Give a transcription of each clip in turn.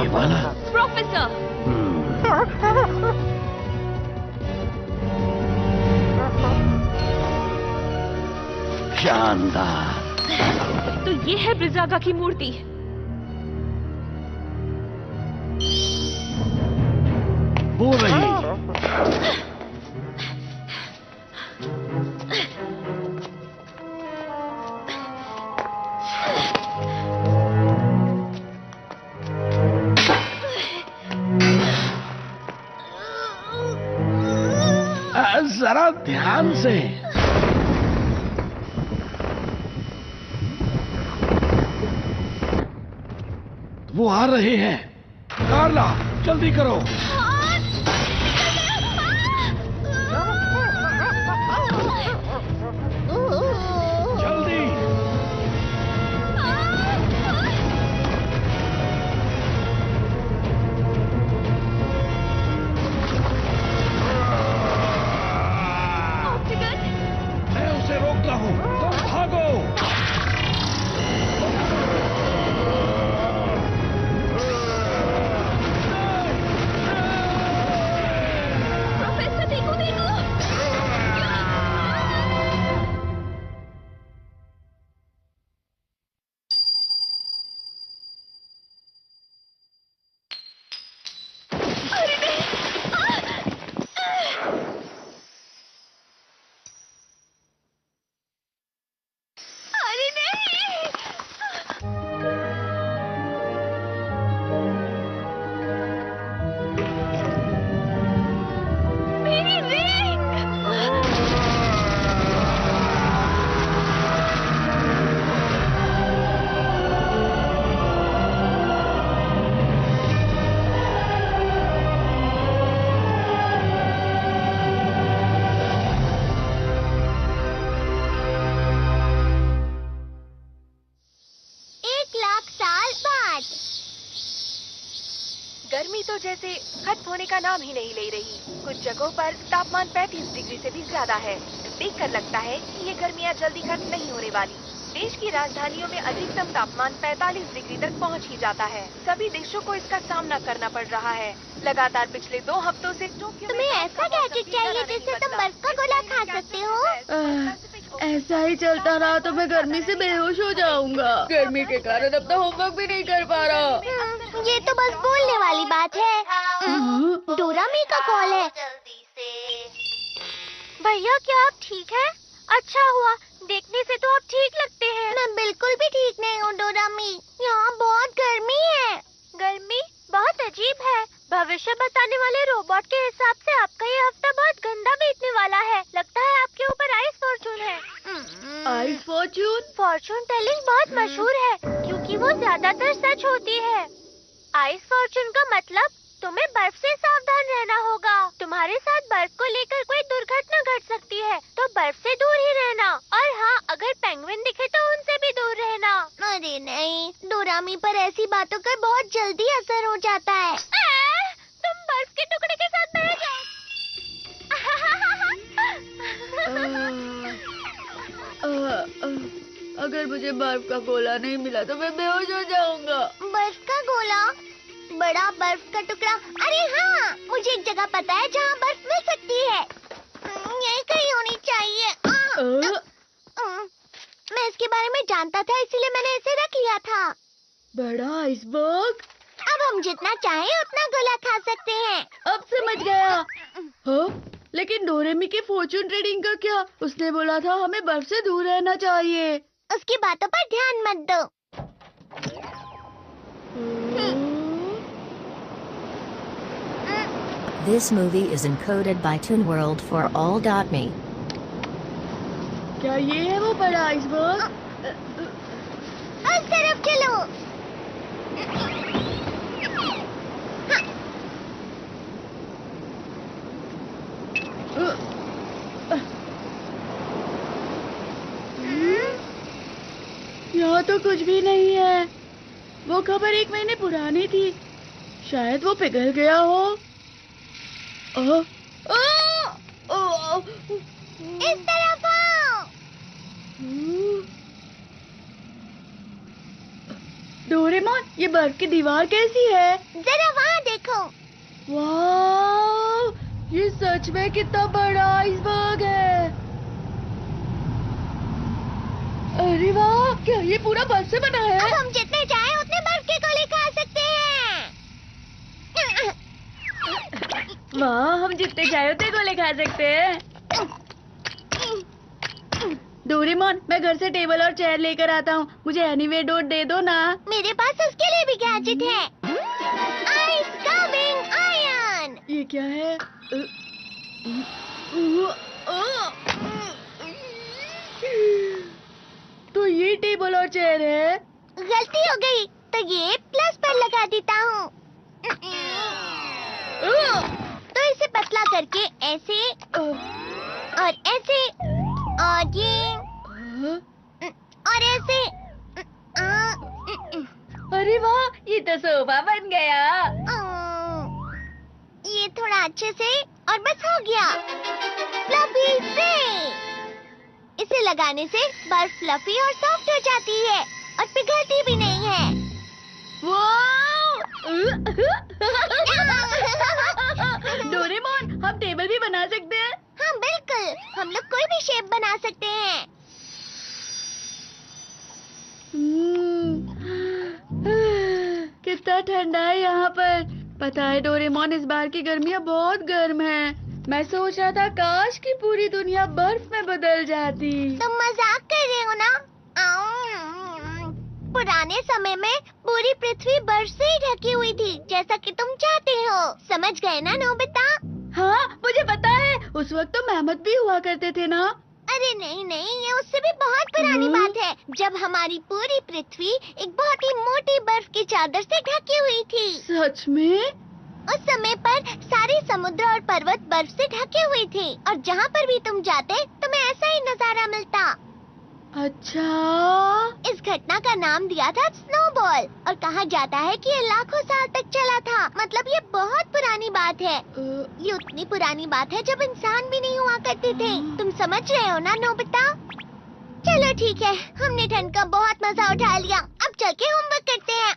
ये वाला। प्रोफेसर। शानदार। तो ये है ब्रिजागा की मूर्ति। वो रही। जरा ध्यान से। वो आ रहे हैं। कार्ला, जल्दी करो। जल्दी। मैं उसे रोकता हूँ, तुम भागो। प्रोफेसर देखो देखो। अरे नहीं। अरे नहीं। मेरी रिंग। गर्मी तो जैसे खत्म होने का नाम ही नहीं ले रही। कुछ जगहों पर तापमान 35 डिग्री से भी ज्यादा है। देखकर लगता है कि ये गर्मियाँ जल्दी खत्म नहीं होने वाली। देश की राजधानियों में अधिकतम तापमान 45 डिग्री तक पहुंच ही जाता है। सभी देशों को इसका सामना करना पड़ रहा है। लगातार पिछले 2 हफ्तों से तुम्हें ऐसा गैजेट चाहिए जिससे तुम बर्फ का गोला खा सकते हो? ऐसा ही चलता रहा तो मैं गर्मी से बेहोश हो जाऊंगा। गर्मी के कारण अपना होमवर्क भी नहीं कर पा रहा। ये तो बस बोलने वाली बात है। डोरामी का कॉल है। भैया क्या आप ठीक हैं? अच्छा हुआ, देखने से तो आप ठीक लगते हैं। मैं बिल्कुल भी ठीक नहीं हूँ डोरामी, यहाँ बहुत गर्मी है। गर्मी बहुत अजीब है। भविष्य बताने वाले रोबोट के हिसाब से आपका ये हफ्ता बहुत गंदा बीतने वाला है। लगता है आपके ऊपर आइस फॉर्चून है। Ice Fortune? फॉर्चून टेलिंग बहुत मशहूर है क्योंकि वो ज्यादातर सच होती है। आइस फॉर्चून का मतलब तुम्हें बर्फ से सावधान रहना होगा। तुम्हारे साथ बर्फ को लेकर कोई दुर्घटना घट सकती है, तो बर्फ से दूर ही रहना। और हाँ, अगर पेंगुइन दिखे तो उनसे भी दूर रहना। अरे नहीं, डोरामी पर ऐसी बातों का बहुत जल्दी असर हो जाता है। तुम बर्फ के टुकड़े के साथ बह जाओ। अगर मुझे बर्फ का गोला नहीं मिला तो मैं बेहोश हो जाऊंगा। बर्फ का गोला? बड़ा बर्फ का टुकड़ा? अरे हाँ, मुझे एक जगह पता है जहाँ बर्फ मिल सकती है। यही कहीं होनी चाहिए। मैं इसके बारे में जानता था, इसीलिए मैंने इसे रख लिया था। बड़ा आइसबर्ग? अब हम जितना चाहें उतना गोला खा सकते हैं। अब समझ गया। हाँ? लेकिन डोरेमी के फॉर्चून रीडिंग का क्या? उसने बोला था हमें बर्फ से दूर रहना चाहिए। उसकी बातों पर ध्यान मत दो। This movie is encoded by ToonWorld for all.me. क्या ये है वो बड़ा आइसबर्ग? उस तरफ चलो। यहाँ तो कुछ भी नहीं है। वो खबर 1 महीने पुरानी थी। शायद वो पिघल गया हो। इस तरफ आओ। डोरेमी डोरेमोन, ये बर्फ की दीवार कैसी है? जरा वहाँ देखो। वाह, ये सच में कितना बड़ा आइसबर्ग है। अरे वाह, क्या ये पूरा बर्फ से बना है? अब हम जितने चाहे उतने बर्फ के गोले खा सकते हैं। वाह, हम जितने चाहे उतने गोले खा सकते हैं। डोरेमोन, मैं घर से टेबल और चेयर लेकर आता हूँ। मुझे एनीवे डोर दे दो ना। मेरे पास उसके लिए भी गैजेट है। Ice coming iron. ये क्या है? तो ये टेबल और चेयर है। गलती हो गई, तो ये प्लस पर लगा देता हूँ। तो इसे पतला करके ऐसे और ऐसे और ये और ऐसे। अरे वाह, ये तो सोफा बन गया। ये थोड़ा अच्छे से और बस हो गया। फ्लफी से इसे लगाने से बर्फ फ्लफी और सॉफ्ट हो जाती है और पिघलती भी नहीं है। डोरेमोन, हम टेबल भी बना सकते हैं। हाँ बिल्कुल, हम लोग कोई भी शेप बना सकते हैं। कितना ठंडा है यहाँ पर। पता है डोरेमोन, इस बार की गर्मियाँ बहुत गर्म है। मैं सोच रहा था काश की पूरी दुनिया बर्फ में बदल जाती। तुम मजाक कर रहे हो ना? पुराने समय में पूरी पृथ्वी बर्फ से ही ढकी हुई थी, जैसा कि तुम चाहते हो। समझ गए ना नोबिता? हाँ, मुझे पता है। उस वक्त तो मेहमत भी हुआ करते थे ना। अरे नहीं नहीं, ये उससे भी बहुत पुरानी बात है, जब हमारी पूरी पृथ्वी एक बहुत ही मोटी बर्फ की चादर से ढकी हुई थी। सच में? उस समय पर सारे समुद्र और पर्वत बर्फ से ढके हुए थे और जहाँ पर भी तुम जाते तुम्हें ऐसा ही नजारा मिलता। अच्छा, इस घटना का नाम दिया था स्नोबॉल और कहा जाता है कि ये लाखों साल तक चला था। मतलब ये बहुत पुरानी बात है। ये उतनी पुरानी बात है जब इंसान भी नहीं हुआ करते थे। तुम समझ रहे हो ना नोबिता? चलो ठीक है, हमने ठंड का बहुत मजा उठा लिया। अब चल के होमवर्क करते हैं।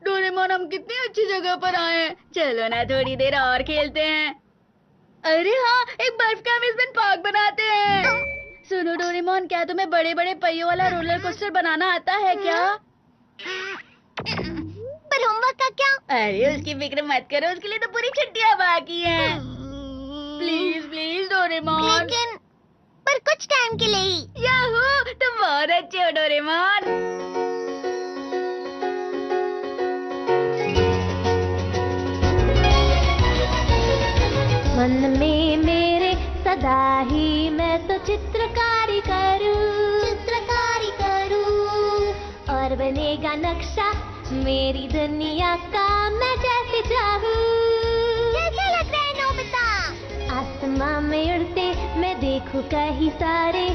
डोरेमोन, हम कितनी अच्छी जगह पर आए हैं। चलो ना थोड़ी देर और खेलते हैं। अरे हाँ, एक बर्फ का अम्यूज़मेंट पार्क बनाते हैं। सुनो डोरेमोन, क्या तुम्हें बड़े बड़े पहियों वाला रोलर कोस्टर बनाना आता है क्या? पर होमवर्क का क्या? अरे उसकी फिक्र मत करो, उसके लिए तो पूरी छुट्टियाँ बाकी हैं। Please please Doraemon. लेकिन पर कुछ टाइम के लिए ही। याहू, तुम बहुत अच्छे हो डोरेमोन। मन में मेरे सदा ही मैं तो चित्रकारी करूं और बनेगा नक्शा मेरी दुनिया का मैं जैसे चाहूं। कैसा लग रहा है नोबिता? आसमां में उड़ते मैं देखूं कहीं सारे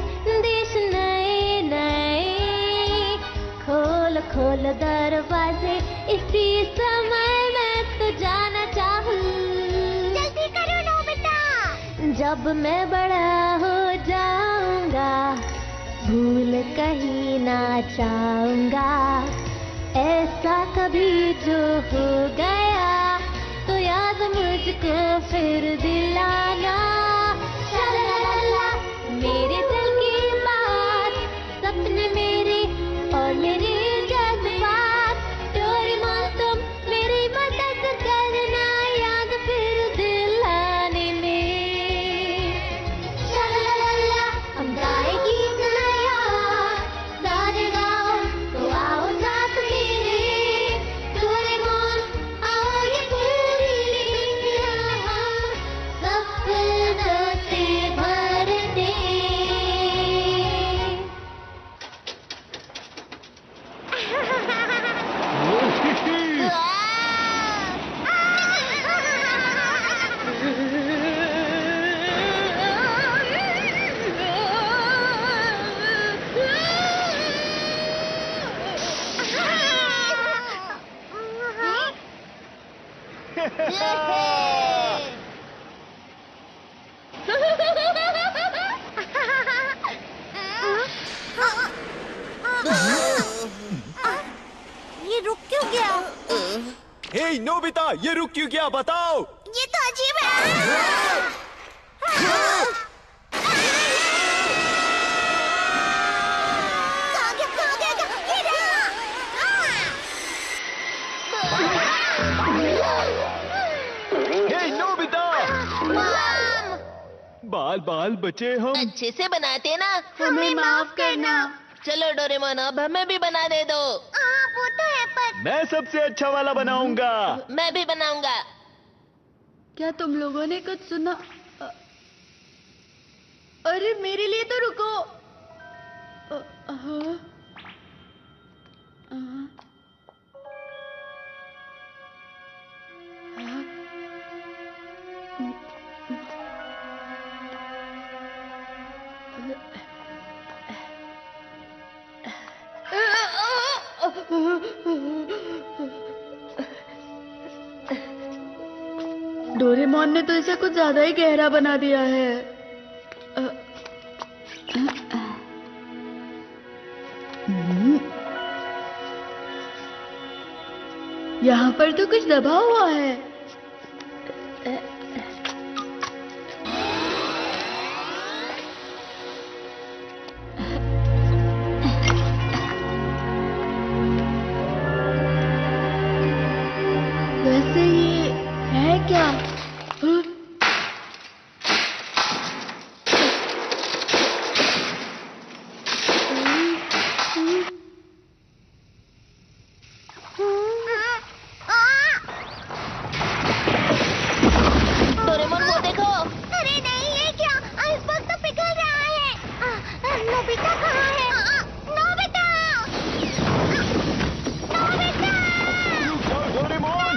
देश नए नए। खोल खोल दरवाजे इसी समय मैं तो जाना चाहूं। जल्दी करो नोबिता। जब मैं बड़ा हो जाऊंगा भूल कहीं ना चाहूंगा। ऐसा कभी जो हो गया तो याद मुझको फिर दिलाना। शलाला, मेरे दिल की बात, सपने मेरे और मेरे जज्बात। डोरेमोन तुम मेरी मदद करना याद फिर दिलाने में। शलाला, हम गाएगी नया सारे गाँव तो आओ साथ मेरे। डोरेमोन आओ ये पूरी दुनिया सपनों से भर दे। हे नोबिता, ये रुक क्यों गया बताओ? ये तो अजीब है। हे नोबिता, बाल बाल बचे हम। अच्छे से बनाते ना। हमें माफ करना। चलो डोरेमोन, अब हमें भी बना दे दो। वो तो है पर मैं सबसे अच्छा वाला बनाऊंगा। मैं भी बनाऊंगा। क्या तुम लोगों ने कुछ सुना? अरे मेरे लिए तो रुको। हाँ। डोरेमोन ने तो इसे कुछ ज्यादा ही गहरा बना दिया है। यहाँ पर तो कुछ दबा हुआ है। वैसे ये है क्या? डोरेमोन वो देखो। अरे नहीं, ये क्या? आइसबर्ग तो पिघल रहा है। नोबिता कहाँ है? Nobita! Nobita! Doraemon,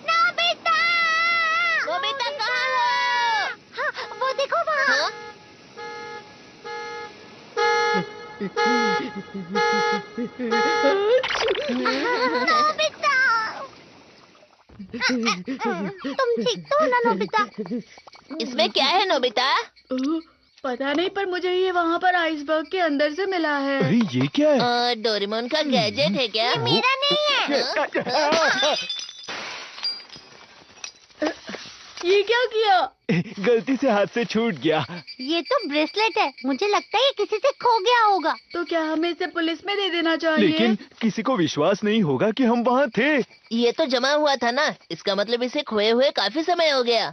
Nobita! Nobita कहाँ हो? हाँ, वो देखो वहाँ। हाँ? नोबिता! तुम ठीक तो हो ना नोबिता? इसमें क्या है नोबिता? पता नहीं, पर मुझे ये वहाँ पर आइसबर्ग के अंदर से मिला है। अरे ये क्या है? डोरेमोन का गैजेट है क्या? मेरा नहीं है। ये क्या किया? गलती से हाथ से छूट गया। ये तो ब्रेसलेट है। मुझे लगता है ये किसी से खो गया होगा। तो क्या हमें इसे पुलिस में दे देना चाहिए? लेकिन किसी को विश्वास नहीं होगा कि हम वहाँ थे। ये तो जमा हुआ था ना, इसका मतलब इसे खोए हुए काफी समय हो गया।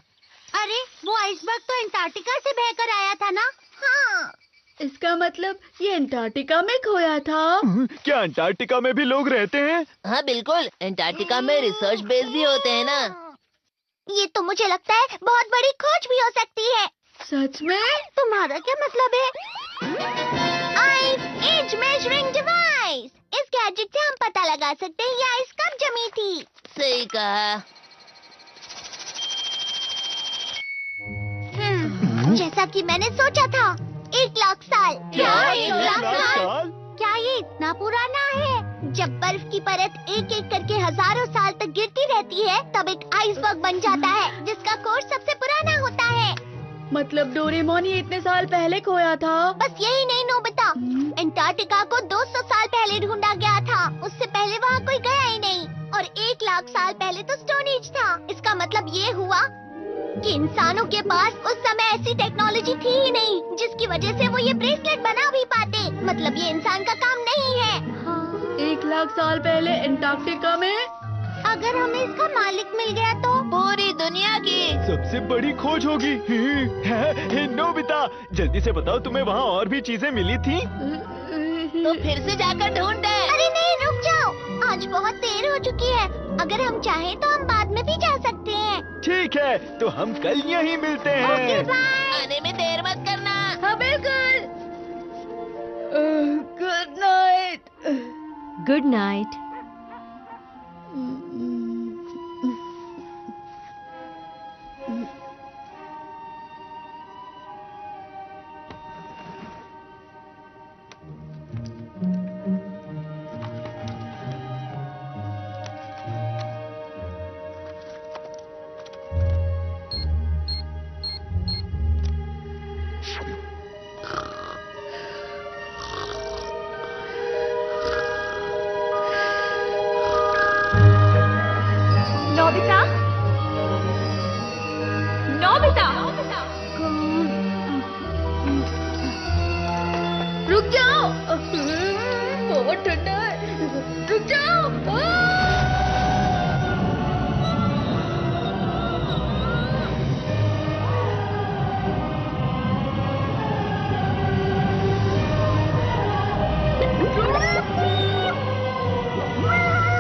अरे वो आइसबर्ग तो अंटार्कटिका से बहकर आया था ना? हाँ। इसका मतलब ये अंटार्कटिका में खोया था। क्या अंटार्कटिका में भी लोग रहते हैं? हाँ बिल्कुल, अंटार्कटिका में रिसर्च बेस भी होते हैं ना। ये तो मुझे लगता है बहुत बड़ी खोज भी हो सकती है। सच में? तुम्हारा क्या मतलब है? Ice age measuring device. इस गैजेट से हम पता लगा सकते हैं ये आइस कब जमी थी। सही कहा। जैसा कि मैंने सोचा था, 1 लाख साल। क्या? 1 लाख साल? क्या ये इतना पुराना है? जब बर्फ की परत एक एक करके हजारों साल तक गिरती रहती है, तब एक आइसबर्ग बन जाता है, जिसका कोर सबसे पुराना होता है। मतलब डोरेमोन ये इतने साल पहले खोया था? बस यही नहीं नोबिता, अंटार्कटिका को 200 साल पहले ढूंढा गया था। उससे पहले वहाँ कोई गया ही नहीं। और 1 लाख साल पहले तो स्टोन एज था। इसका मतलब ये हुआ कि इंसानों के पास उस समय ऐसी टेक्नोलॉजी थी ही नहीं जिसकी वजह से वो ये ब्रेसलेट बना भी पाते। मतलब ये इंसान का काम नहीं है। 1 लाख साल पहले अंटार्कटिका में? अगर हमें इसका मालिक मिल गया तो? पूरी दुनिया की सबसे बड़ी खोज होगी। नोबिता, जल्दी से बताओ तुम्हें वहाँ और भी चीजें मिली थी? तो फिर से जाकर ढूंढते। अरे नहीं, रुक जाओ, आज बहुत देर हो चुकी है। अगर हम चाहें तो हम बाद में भी जा सकते हैं। ठीक है, तो हम कल यहीं मिलते हैं। आने में देर मत करना। हाँ बिल्कुल। Good night. Good night. Nobita, Nobita, रुक जाओ, बहुत ठंडा है। रुक जाओ।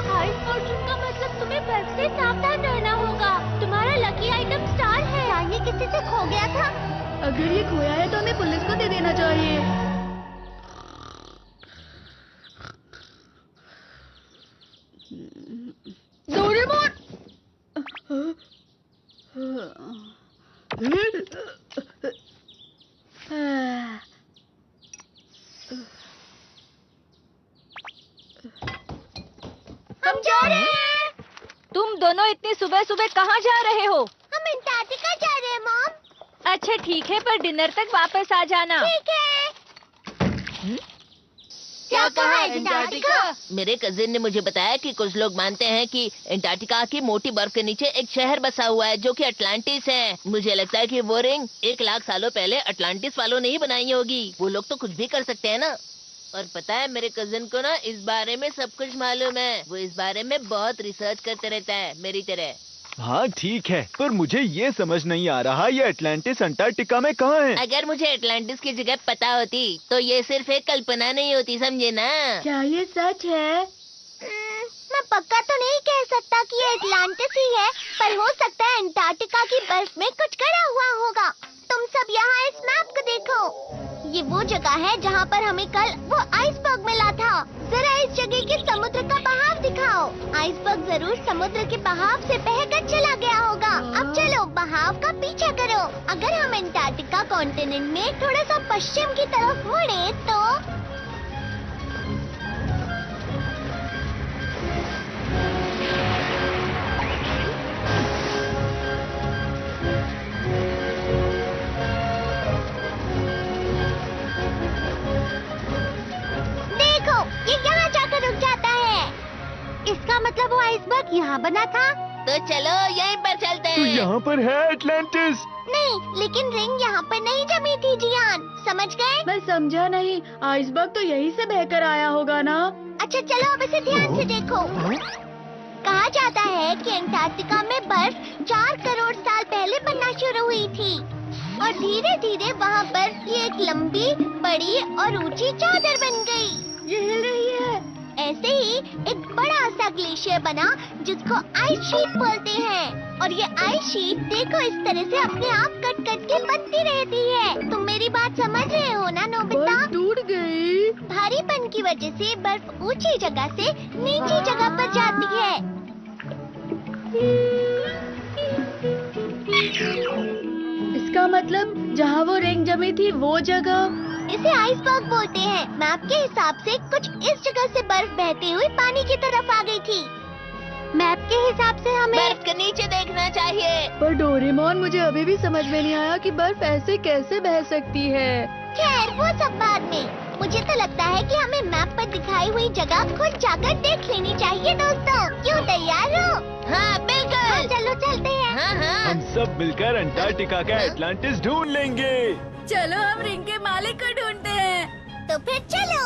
आइस फॉर्चून का मतलब तुम्हें बर्फ से सावधान रहना होगा। तुम्हारा लकी आइटम स्टार है। क्या ये किसी से खो गया था? अगर ये खोया है तो हमें पुलिस को दे देना चाहिए। डोरेमोन! हम जा रहे हैं। तुम दोनों इतनी सुबह सुबह कहाँ जा रहे हो? हम अंटार्कटिका जा रहे हैं मॉम। अच्छा ठीक है, पर डिनर तक वापस आ जाना। ठीक है। क्या कहा अंटार्कटिका? मेरे कजिन ने मुझे बताया कि कुछ लोग मानते हैं कि अंटार्कटिका की मोटी बर्फ के नीचे एक शहर बसा हुआ है जो कि अटलांटिस है। मुझे लगता है कि वो रिंग 1 लाख सालों पहले अटलांटिस वालों ने ही बनाई होगी। वो लोग तो कुछ भी कर सकते हैं ना। और पता है, मेरे कजिन को ना इस बारे में सब कुछ मालूम है। वो इस बारे में बहुत रिसर्च करते रहता है, मेरी तरह। हाँ ठीक है, पर मुझे ये समझ नहीं आ रहा ये अटलांटिस अंटार्कटिका में कहाँ है? अगर मुझे अटलांटिस की जगह पता होती तो ये सिर्फ एक कल्पना नहीं होती, समझे ना। क्या ये सच है? मैं पक्का तो नहीं कह सकता कि ये अटलांटिस ही है, पर हो सकता है अंटार्कटिका की बर्फ में कुछ गड़ा हुआ होगा। तुम सब यहाँ इस मैप को देखो। ये वो जगह है जहाँ पर हमें कल वो आइसबर्ग मिला था। जरा इस जगह के समुद्र का बहाव दिखाओ। आइसबर्ग जरूर समुद्र के बहाव से बहकर चला गया होगा। अब चलो बहाव का पीछा करो। अगर हम अंटार्कटिका कॉन्टिनेंट में थोड़ा सा पश्चिम की तरफ मुड़े तो ये यहाँ जाकर रुक जाता है। इसका मतलब वो आइसबर्ग यहाँ बना था। तो चलो यहीं पर चलते तो हैं। यहाँ पर है अटलांटिस। नहीं, लेकिन रिंग यहाँ पर नहीं जमी थी जियान, समझ गए? मैं समझा नहीं। आइसबर्ग तो यहीं से बहकर आया होगा ना। अच्छा चलो अब इसे ध्यान से देखो। कहा जाता है कि अंटार्कटिका में बर्फ 4 करोड़ साल पहले बनना शुरू हुई थी और धीरे धीरे वहाँ बर्फ की एक लंबी, बड़ी और ऊंची चादर बन गई। ये हिल रही है। ऐसे ही एक बड़ा सा ग्लेशियर बना जिसको आइस शीट बोलते हैं। और ये आइस शीट देखो इस तरह से अपने आप कट कट के बनती रहती है। तुम मेरी बात समझ रहे हो ना नोबिता? बर्फ टूट गई। भारीपन की वजह से बर्फ ऊंची जगह से नीची जगह पर जाती है। इसका मतलब जहाँ वो रिंग जमी थी वो जगह। इसे आइसबर्ग बोलते हैं। मैप के हिसाब से कुछ इस जगह से बर्फ बहते हुए पानी की तरफ आ गई थी। मैप के हिसाब से हमें बर्फ के नीचे देखना चाहिए। पर डोरेमोन, मुझे अभी भी समझ में नहीं आया कि बर्फ ऐसे कैसे बह सकती है। खैर वो सब बाद में। मुझे तो लगता है कि हमें मैप पर दिखाई हुई जगह खुद जाकर देख लेनी चाहिए दोस्तों। क्यों, तैयार हो? हाँ बिल्कुल। हाँ, चलो चलते हैं। हाँ हाँ। हम सब मिलकर अंटार्कटिका का अटलांटिस ढूंढ लेंगे। चलो हम रिंग के मालिक को ढूंढते हैं। तो फिर चलो।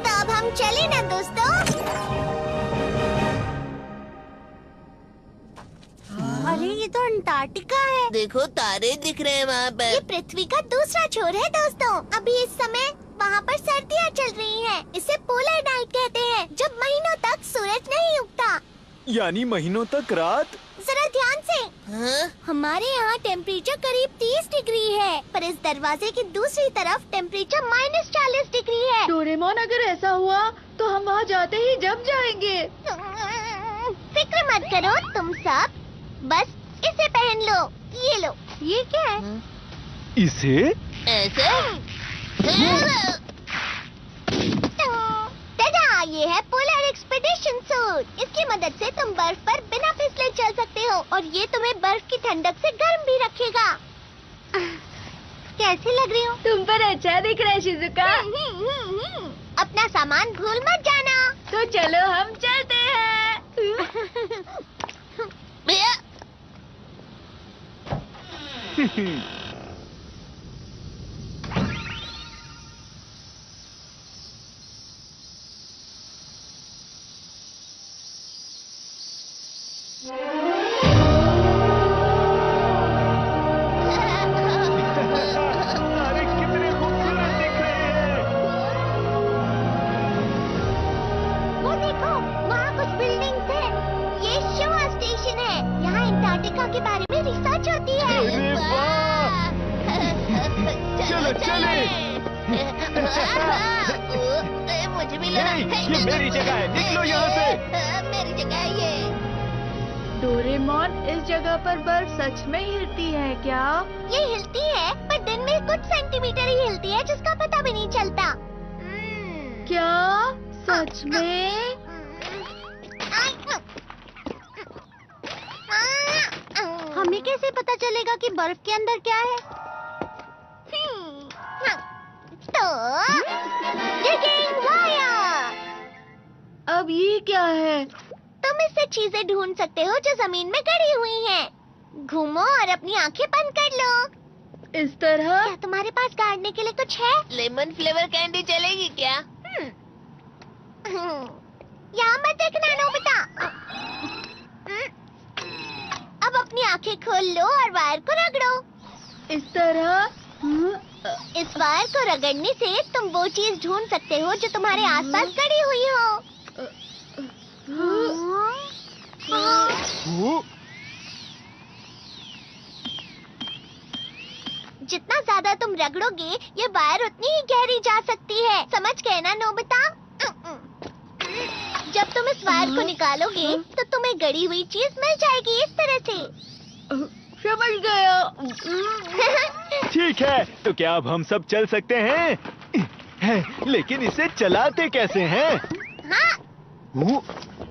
तो अब हम चले ना दोस्तों। तो अंटार्कटिका है। देखो तारे दिख रहे हैं वहाँ ये पर। पृथ्वी का दूसरा छोर है दोस्तों। अभी इस समय वहाँ पर सर्दियाँ चल रही हैं। इसे पोलर नाइट कहते हैं, जब महीनों तक सूरज नहीं उगता। यानी महीनों तक रात। जरा ध्यान से। हाँ? हमारे यहाँ टेम्परेचर करीब 30 डिग्री है, पर इस दरवाजे की दूसरी तरफ टेम्परेचर -40 डिग्री है। डोरेमोन, अगर ऐसा हुआ तो हम वहाँ जाते ही जम जाएंगे। फिक्र मत करो तुम सब, बस इसे पहन लो। ये लो। ये क्या है? इसे? ऐसे? दादा, ये है पोलर एक्सपीडिशन सूट। इसकी मदद से तुम बर्फ पर बिना फिसले चल सकते हो और ये तुम्हें बर्फ की ठंडक से गर्म भी रखेगा। कैसी लग रही हूँ? तुम पर अच्छा दिख रहा है शिजुका। अपना सामान भूल मत जाना। तो चलो हम चलते हैं। भैया अरे कितने खूबसूरत दिख रहे हैं। वो देखो, वहाँ कुछ बिल्डिंग्स हैं। ये शोआ स्टेशन है। यहाँ अंटार्कटिका के बारे में रिसर्च होती है। अरे वाह! चलो चले। मुझे भी ये मेरी जगह है, निकलो यहाँ से। मेरी जगह है ये। डोरेमोन, इस जगह पर बर्फ सच में हिलती है क्या? ये हिलती है, पर दिन में कुछ सेंटीमीटर ही हिलती है, जिसका पता भी नहीं चलता। क्या सच में? हमें कैसे पता चलेगा कि बर्फ के अंदर क्या है? तो digging wire। अब ये क्या है? तुम इससे चीजें ढूंढ सकते हो जो जमीन में गड़ी हुई हैं। घूमो और अपनी आंखें बंद कर लो। इस तरह? क्या तुम्हारे पास गाड़ने के लिए कुछ है? लेमन फ्लेवर कैंडी चलेगी क्या? यहाँ मत देखना नोबिता। अब अपनी आंखें खोल लो और वायर को रगड़ो। इस तरह? इस वायर को रगड़ने से तुम वो चीज ढूंढ सकते हो जो तुम्हारे आसपास गड़ी हुई हो। जितना ज्यादा तुम रगड़ोगे, ये वायर उतनी ही गहरी जा सकती है। समझ गए ना नोबिता? जब तुम इस वायर को निकालोगे तो तुम्हें गड़ी हुई चीज मिल जाएगी, इस तरह से। समझ गया। ठीक है, तो क्या अब हम सब चल सकते हैं? लेकिन इसे चलाते कैसे हैं? हाँ,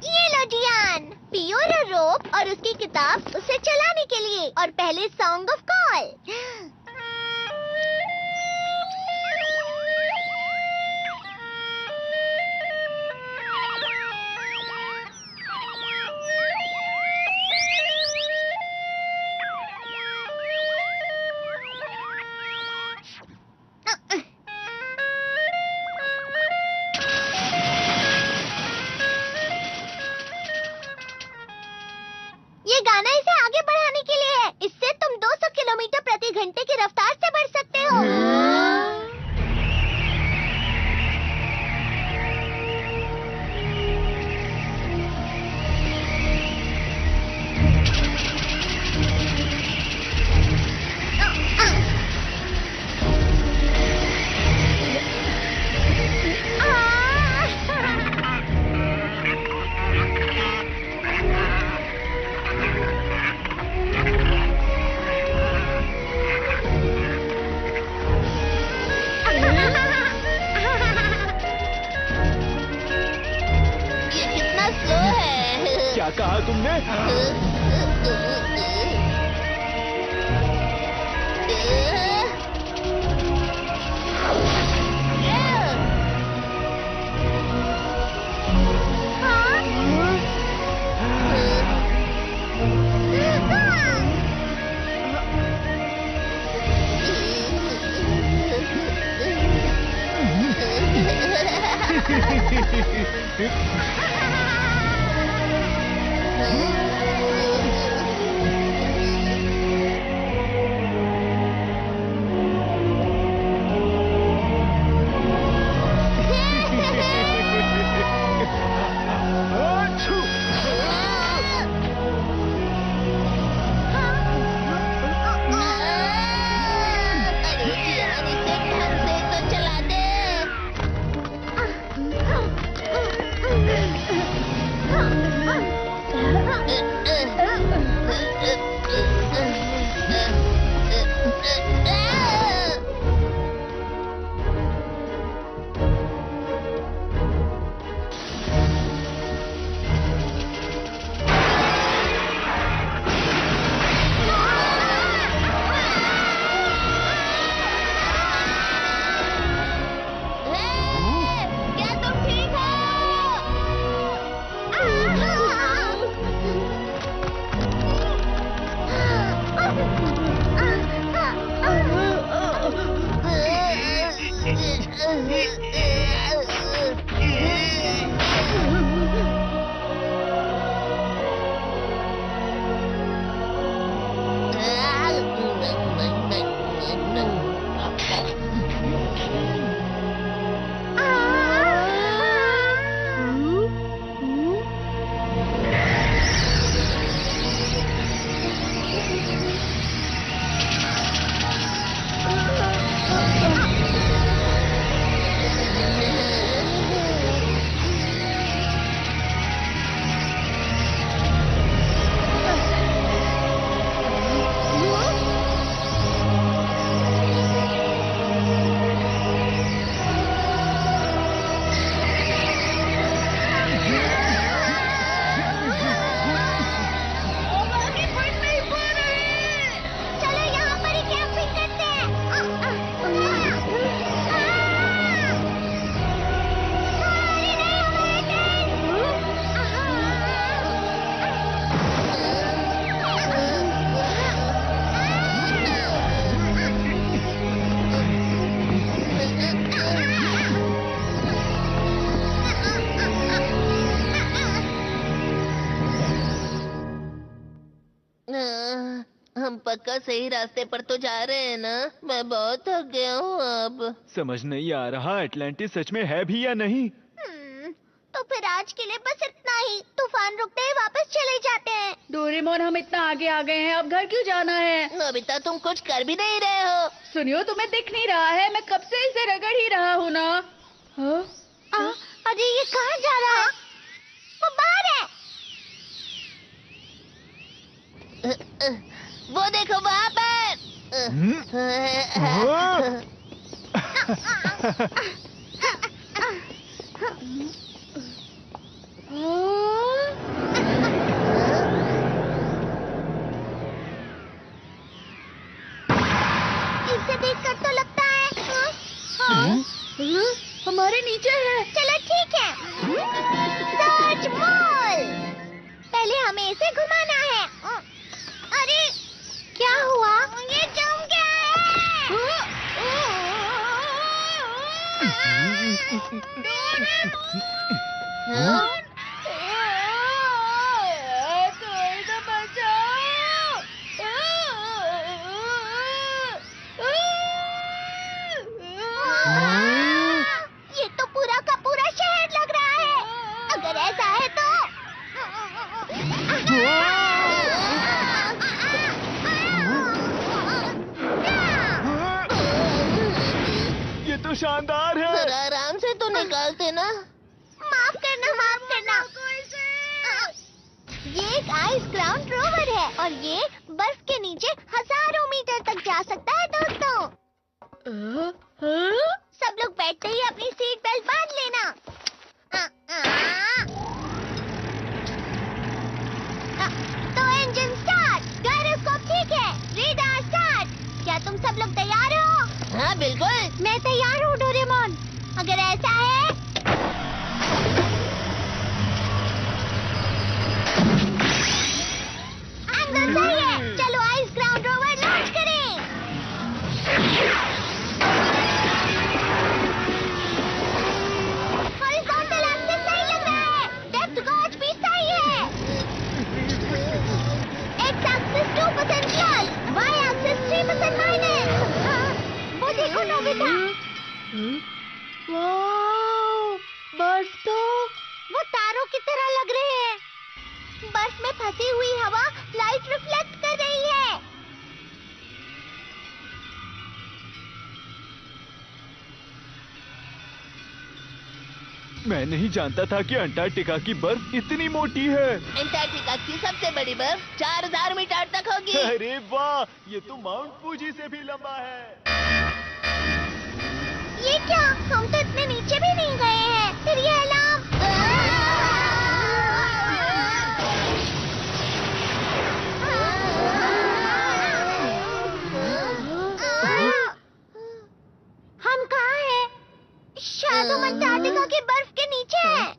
ये लो जियान, पियो रोप और उसकी किताब उसे चलाने के लिए। और पहले सॉन्ग ऑफ कॉल। ये गाना इसे आगे बढ़ाने के लिए है। इससे तुम 200 किलोमीटर प्रति घंटे की रफ्तार से बढ़ सकते हो। ये कितना स्लो है। क्या कहा तुमने? हम पक्का सही रास्ते पर तो जा रहे हैं ना? मैं बहुत थक गया हूँ अब। समझ नहीं आ रहा एटलांटिस सच में है भी या नहीं। तो फिर आज के लिए बस इतना ही। तूफान रुकते ही वापस चले जाते हैं। डोरेमोन, हम इतना आगे आ गए हैं, अब घर क्यों जाना है? नोबिता, तुम कुछ कर भी नहीं रहे हो। सुनियो, तुम्हें दिख नहीं रहा है? मैं कब से इसे रगड़ ही रहा हूँ ना। हाँ? अरे ये कहाँ जा रहा है? वो बाहर है। वो देखो वहाँ पर। इसे देखकर तो लगता है हमारे नीचे है। चलो ठीक है। Search mall. पहले हमें इसे घुमाना है। अरे क्या हुआ? ये जम गया है। ये तो पूरा का पूरा शहर लग रहा है। अगर ऐसा है तो ये तो शानदार है। जरा आराम से तो निकालते ना। माफ करना, माफ करना। ये एक आइस ग्राउंड रोवर है और ये बर्फ के नीचे हजारों मीटर तक जा सकता है दोस्तों। सब लोग बैठते ही अपनी सीट बेल्ट बांध लेना। तो इंजन स्टार्ट, गायरोस्कोप ठीक है, रेडार स्टार्ट। क्या तुम सब लोग तैयार हो? हाँ बिल्कुल। मैं तैयार हूँ डोरेमोन। अगर ऐसा है एंगल सही है। चलो आइस ग्राउंड रोवर लॉन्च करें। हॉरिजॉन्टल एक्सिस सही लग रहा है। डेप्थ गॉज भी सही है। X axis 2% plus, Y axis 3% minus. वो देखो नोबिता। बर्फ तो वो तारों की तरह लग रहे हैं। बर्फ में फंसी हुई हवा लाइट रिफ्लेक्ट कर रही है। मैं नहीं जानता था कि अंटार्कटिका की बर्फ इतनी मोटी है। अंटार्कटिका की सबसे बड़ी बर्फ 4000 मीटर तक होगी। अरे वाह, ये तो माउंट फूजी से भी लंबा है। ये क्या? हम तो इतने नीचे भी नहीं गए हैं। फिर ये अलार्म। हम कहाँ हैं? शायद हम अंटार्कटिका की बर्फ के नीचे हैं।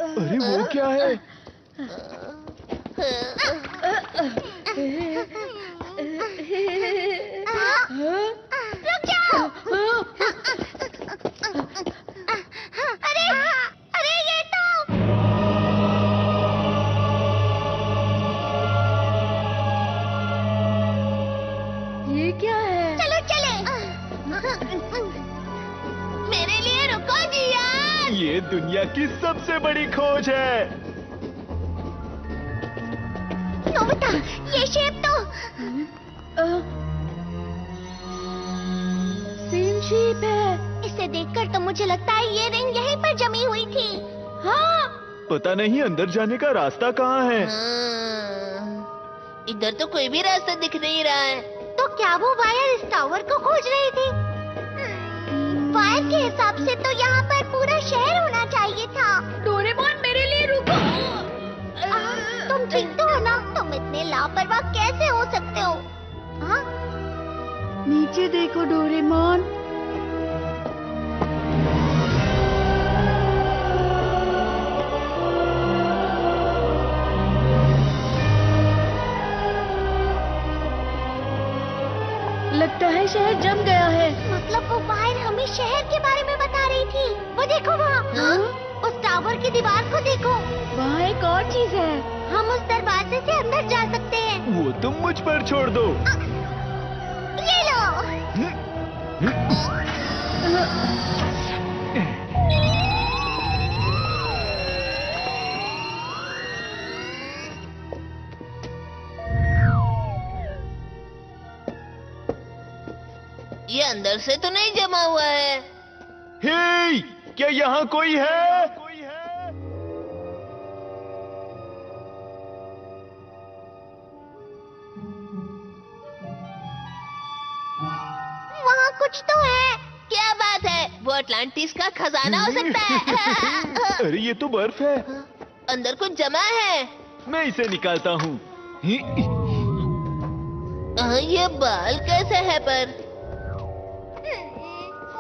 अरे वो क्या है? रुक जाओ। अरे अरे ये तो ये क्या है? चलो चले। मेरे लिए रुको जी यार। ये दुनिया की सबसे बड़ी खोज है। नोबिता, ये शेप तो सेम शेप है। इसे देखकर तो मुझे लगता है ये रिंग यहीं पर जमी हुई थी। हाँ, पता नहीं अंदर जाने का रास्ता कहाँ है। इधर तो कोई भी रास्ता दिख नहीं रहा है। तो क्या वो वायर इस टावर को खोज रही थी? वायर के हिसाब से तो यहाँ पर पूरा शहर होना चाहिए था। ठीक तो हो ना? तुम इतने लापरवाह कैसे हो सकते हो? हाँ? नीचे देखो डोरेमोन। लगता है शहर जम गया है। मतलब वो बाहर हमें शहर के बारे में बता रही थी। वो देखो वहाँ। हाँ? उस टावर की दीवार को देखो। वहाँ एक और चीज है। हम उस दरवाजे से अंदर जा सकते हैं। वो तुम मुझ पर छोड़ दो। ये लो। ये अंदर से तो नहीं जमा हुआ है। हे, क्या यहाँ कोई है? वहाँ कुछ तो है। क्या बात है? वो अटलांटिस का खजाना हो सकता है। अरे ये तो बर्फ है। अंदर कुछ जमा है। मैं इसे निकालता हूँ। ये बाल कैसे है पर?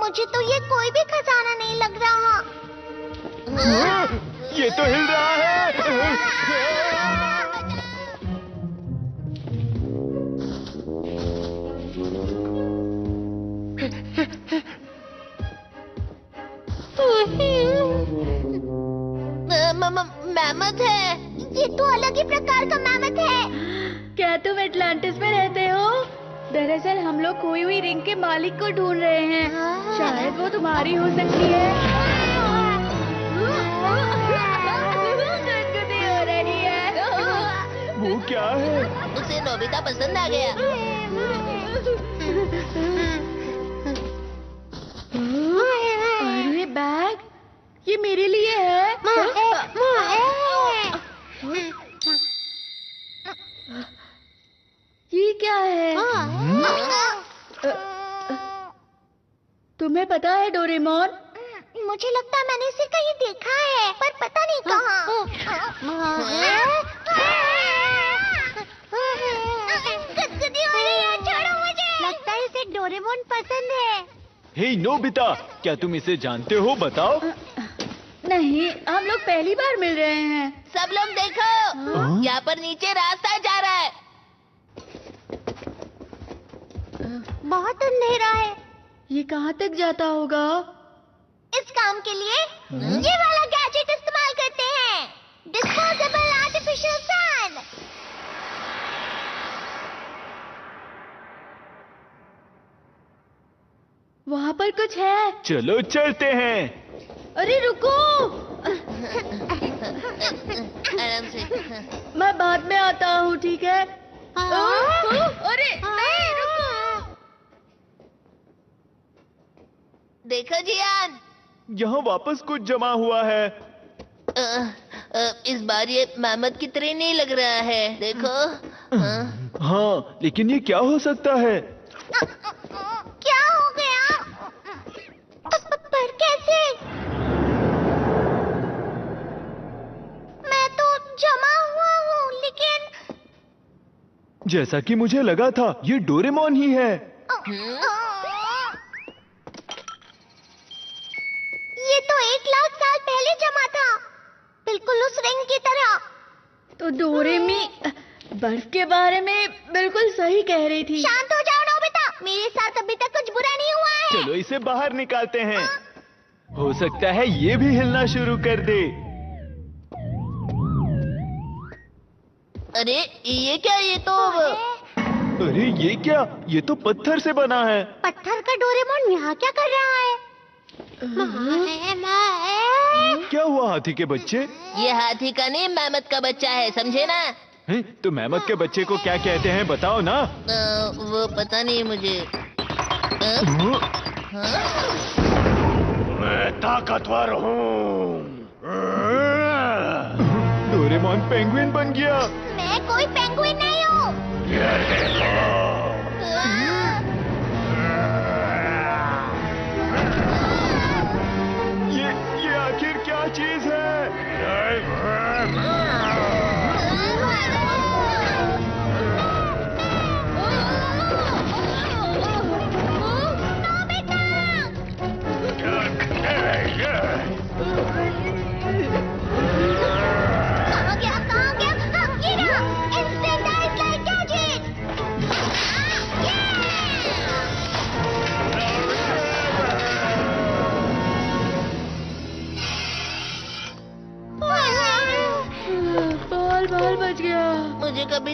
मुझे तो ये कोई भी खजाना नहीं लग रहा। ये तो हिल रहा है। मैमथ है। ये तो अलग ही प्रकार का मैमथ है। क्या तुम एटलांटिस में रहते हो? दरअसल हम लोग खोई हुई रिंग के मालिक को ढूंढ रहे हैं। शायद वो तुम्हारी हो सकती है। गुदगुदी हो रही है। वो क्या है? उसे नोबिता पसंद आ गया। अरे बैग, ये मेरे लिए है। ये क्या है? तुम्हें पता है डोरेमोन? मुझे लगता है मैंने इसे कहीं देखा है, पर पता नहीं कहाँ। गुदगुदी हो रही है, छोड़ो मुझे। लगता है इसे डोरेमोन पसंद है। हे नोबिता, क्या तुम इसे जानते हो? बताओ। नहीं, हम लोग पहली बार मिल रहे हैं। सब लोग देखो, यहाँ पर नीचे रास्ता जा रहा है। बहुत अंधेरा है। ये कहाँ तक जाता होगा? इस काम के लिए ये वाला गैजेट इस्तेमाल करते हैं। Disposable artificial sand. वहाँ पर कुछ है। चलो चलते हैं। अरे रुको, आराम से। मैं बाद में आता हूँ, ठीक है? अरे नहीं, रुको। देखो जियान, यहाँ वापस कुछ जमा हुआ है। इस बार ये मैमथ की तरह नहीं लग रहा है। देखो। हाँ, लेकिन ये क्या हो सकता है? क्या हो गया? पर कैसे? मैं तो जमा हुआ हूँ, लेकिन जैसा कि मुझे लगा था, ये डोरेमोन ही है। ये तो 1 लाख साल पहले जमा था, बिल्कुल उस रिंग की तरह। तो डोरेमी बर्फ के बारे में बिल्कुल सही कह रही थी। शांत हो जाओ नोबिता, मेरे साथ अभी तक कुछ बुरा नहीं हुआ है। चलो इसे बाहर निकालते हैं। हो सकता है ये भी हिलना शुरू कर दे। अरे ये क्या? ये तो अरे ये क्या? ये तो पत्थर से बना है। पत्थर का डोरेमोन यहाँ क्या कर रहा है? क्या हुआ हाथी के बच्चे? ये हाथी का नहीं, मैमथ का बच्चा है, समझे ना? हैं? तो मैमथ के बच्चे को क्या कहते हैं, बताओ ना। वो पता नहीं मुझे। मैं ताकतवर हूँ। डोरेमोन पेंगुइन बन गया। मैं कोई पेंगुइन नहीं हूँ। ये देखो। ये आखिर क्या चीज है?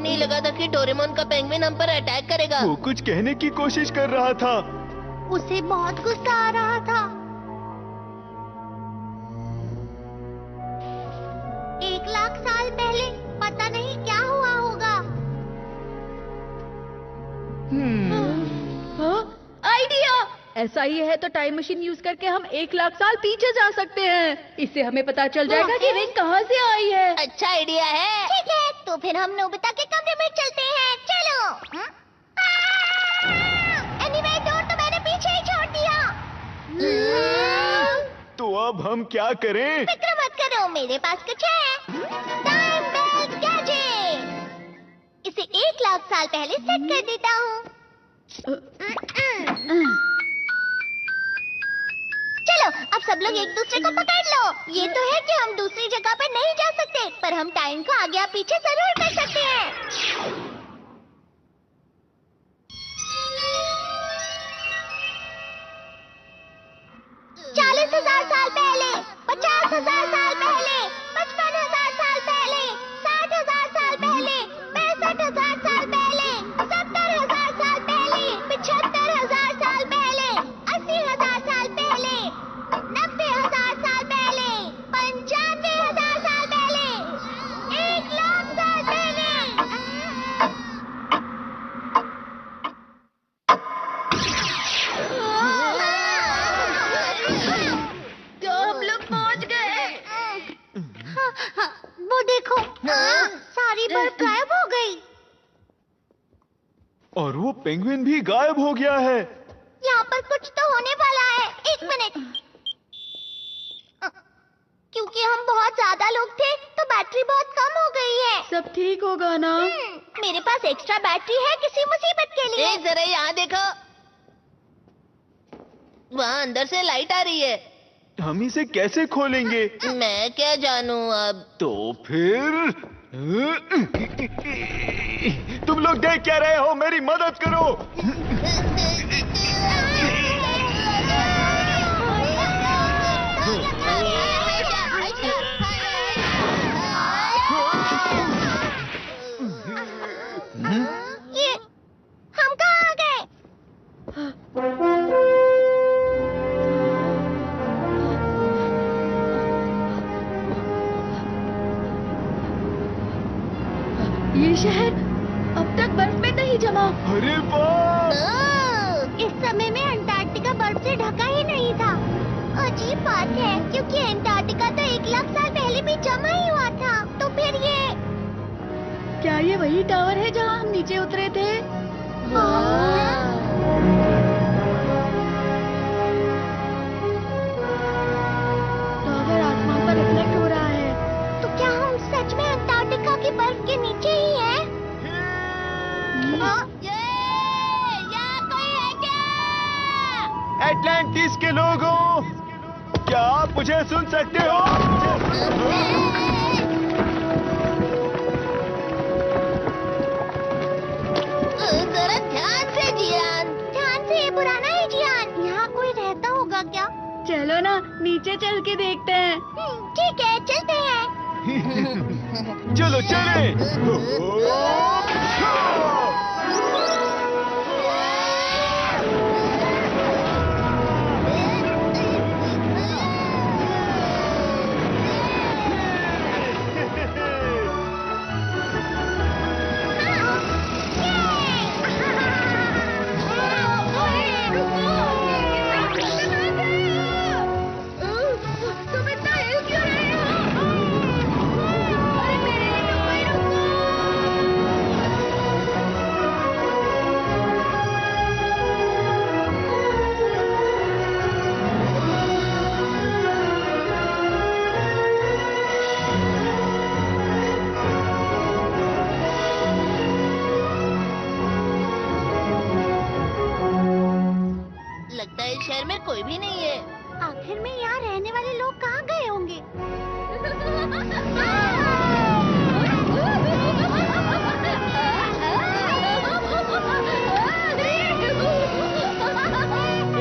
नहीं लगा था कि डोरेमोन का पेंगुइन हम पर अटैक करेगा। वो कुछ कहने की कोशिश कर रहा था। उसे बहुत गुस्सा आ रहा था। 1 लाख साल पहले पता नहीं क्या हुआ होगा। आइडिया! ऐसा ही है तो टाइम मशीन यूज करके हम 1 लाख साल पीछे जा सकते हैं। इससे हमें पता चल जाएगा कि रिंग कहाँ से आई है। अच्छा आइडिया है। ठीक है, तो फिर हम नोबिता के कमरे में चलते हैं। चलो। एनीवे, डोर तो मैंने पीछे ही छोड़ दिया। तो अब हम क्या करें? फिक्र मत करो, मेरे पास कुछ है। Time belt gadget. इसे 1 लाख साल पहले सेट कर देता हूँ। चलो, अब सब लोग एक दूसरे को पकड़ लो। ये तो है कि हम दूसरी जगह पर नहीं जा सकते, पर हम टाइम को आगे या पीछे जरूर कर सकते हैं। 40,000 साल पहले, 50,000 साल पहले, 55,000 साल पहले, 60,000 साल पहले, 65,000 साल पहले, 70,000 साल पहले, 75,000 साल पहले, 80,000 साल पहले, 90,000 साल पहले, 95,000 साल पहले, 1 लाख साल पहले। तो हम लोग पहुंच गए। वो देखो, सारी बर्फ गायब हो गई। और वो पेंगुइन भी गायब हो गया है। यहाँ पर कुछ तो होने वाला है। 1 मिनट। क्योंकि हम बहुत ज्यादा लोग थे तो बैटरी बहुत कम हो गई है। सब ठीक होगा ना? मेरे पास एक्स्ट्रा बैटरी है किसी मुसीबत के लिए। जरा यहाँ देखो, वहाँ अंदर से लाइट आ रही है। हम इसे कैसे खोलेंगे? मैं क्या जानूँ अब। तो फिर तुम लोग देख क्या रहे हो? मेरी मदद करो। ये हम कहाँ आ गए? ये शहर अब तक बर्फ में नहीं जमा। अरे वाह! इस समय में अंटार्कटिका बर्फ से ढका ही नहीं था। अजीब बात है, क्योंकि अंटार्कटिका तो 1 लाख साल पहले भी जमा ही हुआ था। तो फिर ये क्या ये वही टावर है जहाँ हम नीचे उतरे थे? टावर आसमान पर रिफ्लेक्ट हो रहा है। तो क्या हम सच में अंटार्कटिका की बर्फ के नीचे ही हैं? यहाँ कोई है क्या? एटलांटिस के लोगों, क्या आप मुझे सुन सकते हो? जरा ध्यान से जियान। ध्यान से, ये पुराना है जियान। यहाँ कोई रहता होगा क्या? चलो ना, नीचे चल के देखते हैं। ठीक है, चलते हैं। चलो चले। तुम इतना हिल क्यों रहे हो? अरे मेरे लिए तो कोई रुको। लगता है इस शहर में कोई भी नहीं है। आखिर में यहाँ रहने वाले लोग कहाँ गए होंगे?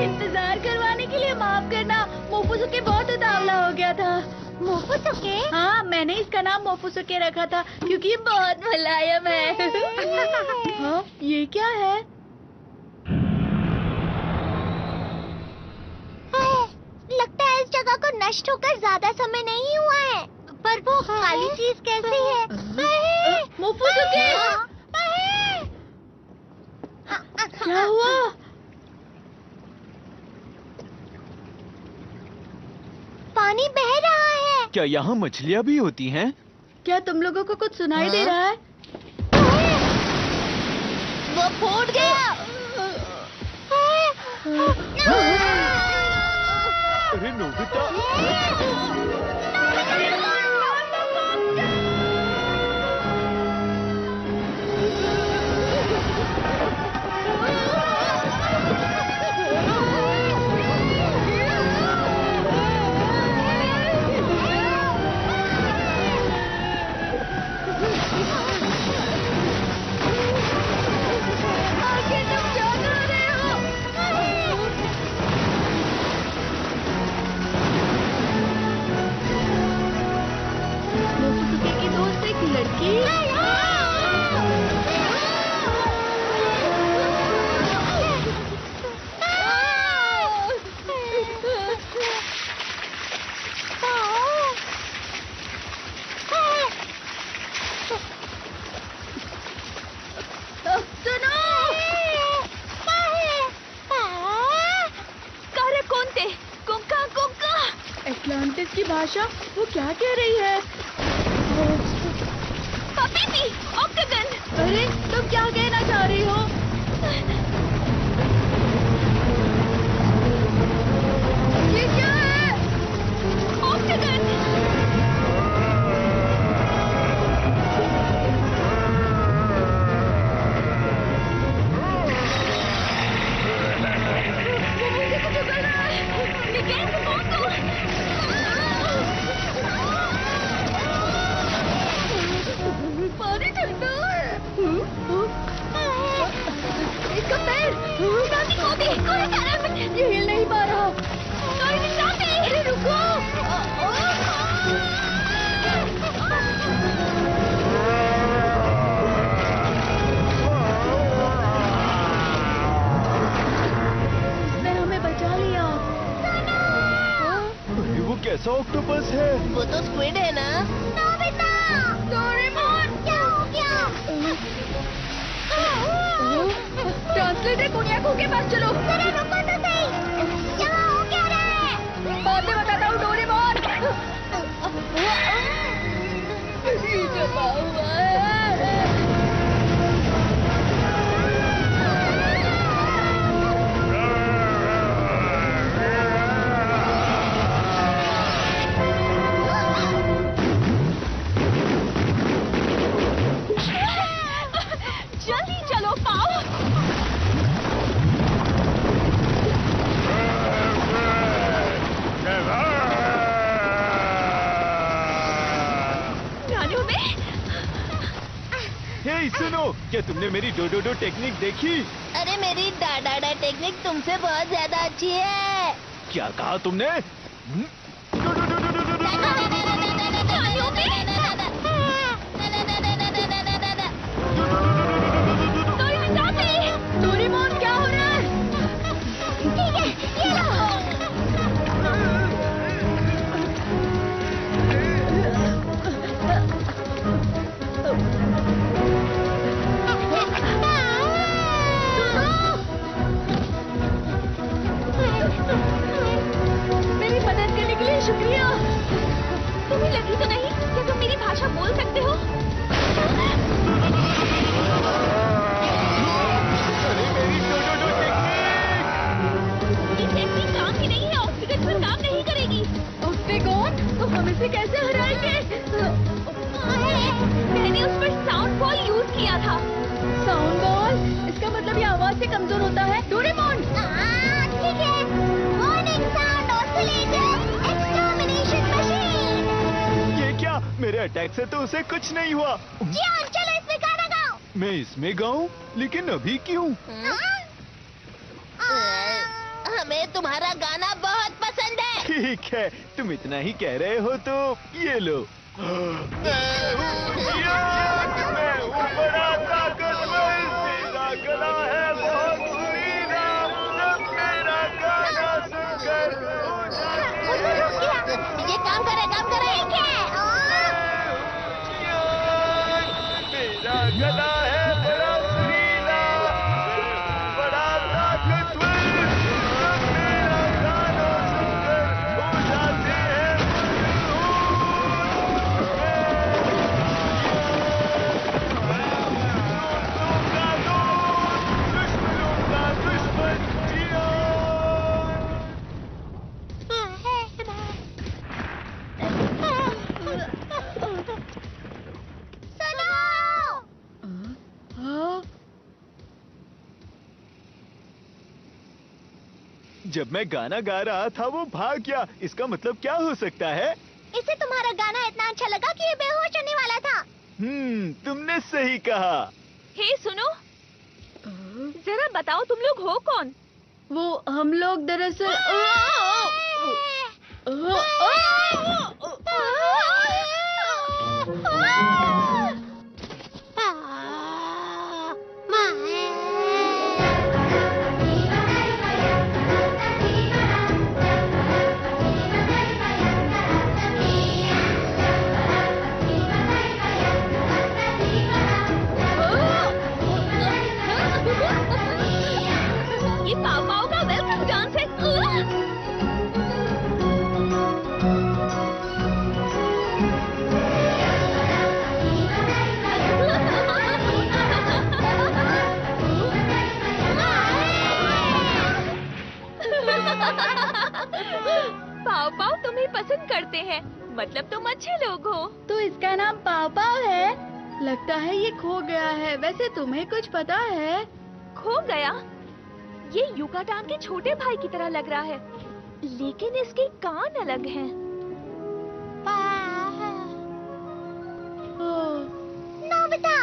इंतजार करवाने के लिए माफ करना, मोफुसु के बहुत उतावला हो गया था। मोफुसुके? हाँ, मैंने इसका नाम मोफुसुके रखा था क्योंकि ये बहुत मुलायम है। हाँ, ये क्या है? लगता है इस जगह को नष्ट होकर ज्यादा समय नहीं हुआ है, पर वो खाली चीज कैसी है? मोफुसुके! क्या हुआ? पानी बह रहा है। क्या यहाँ मछलियाँ भी होती हैं? क्या तुम लोगों को कुछ सुनाई दे रहा है? वो फूट गया। अरे नोबिता! मोफुसुके की दोस्त एक लड़की। सुनो! कारे कोंते, कुंका कुंका। एटलांटिस की भाषा वो क्या कह रही है? पपीपी, ऑक्टागन। अरे तुम क्या कहना चाह रही हो? ये क्या है? ऑक्टागन। निकेत, मोंगो। पानी ठंडा है। इसका पैर नानी कोबी, कोई कारण ये हिल नहीं पा रहा। कोई निशाते। अरे रुको! इसने हमें बचा लिया। अरे वो कैसा ऑक्टोपस है? वो तो स्क्विड है ना? डोरेमोन! क्या हो गया? ट्रांसलेटर कोनियाको के पास चलो। जरा रुको तो सही। यहाँ हो क्या रहा है? बाद में बताता हूँ डोरेमोन। ये जमा हुआ है। जल्दी चलो पाओ। नानू में हे सुनो, क्या तुमने मेरी डोडोडो टेक्निक देखी? अरे मेरी डाडा टेक्निक तुमसे बहुत ज्यादा अच्छी है। क्या कहा तुमने? डोरेमोन क्या हो रहा है? ठीक है, ये लो। मेरी मदद करने के लिए शुक्रिया। तुम्हें लगी तो नहीं? क्या तुम मेरी भाषा बोल सकते हो? अरे मेरी डोडोडो टेक्निक! ये टेक्निक काम की नहीं है, ऑक्सीजन पर काम नहीं करेगी। उससे कौन? तो हम इसे कैसे हराएंगे? मैंने उस पर साउंड बॉल यूज किया था। Sound ball? इसका मतलब ये आवाज से कमजोर होता है। डोरेमोन! ठीक है। Warning sound oscillator extermination machine. ये क्या? मेरे अटैक से तो उसे कुछ नहीं हुआ। जियान, चलो इसमें गाना गाओ। मैं इसमें गाऊं? लेकिन अभी क्यों? हमें तुम्हारा गाना बहुत पसंद है। ठीक है, तुम इतना ही कह रहे हो तो ये लो। मैं हूँ बड़ा ताकतवर, मेरा गला है बहुत सुरीला, सब मेरा गाना सुनकर हो जाते हैं। ये काम करे मेरा गला है बड़ा सुरीला, बड़ा ताकतवर, सब मेरा गाना सुनकर हो जाते हैं। दुश्मनों का दुश्मन जियान। जब मैं गाना गा रहा था वो भाग गया, इसका मतलब क्या हो सकता है? इसे तुम्हारा गाना इतना अच्छा लगा कि ये बेहोश होने वाला था। तुमने सही कहा। हे सुनो, जरा बताओ तुम लोग हो कौन? वो हम लोग दरअसल ये पाव पाव का वेलकम डांस है। पाव पाव तुम्हें पसंद करते हैं, मतलब तुम अच्छे लोग हो। तो इसका नाम पाव पाव है। लगता है ये खो गया है। वैसे तुम्हें कुछ पता है? खो गया? ये युकाटान के छोटे भाई की तरह लग रहा है, लेकिन इसके कान अलग हैं। नोबिता।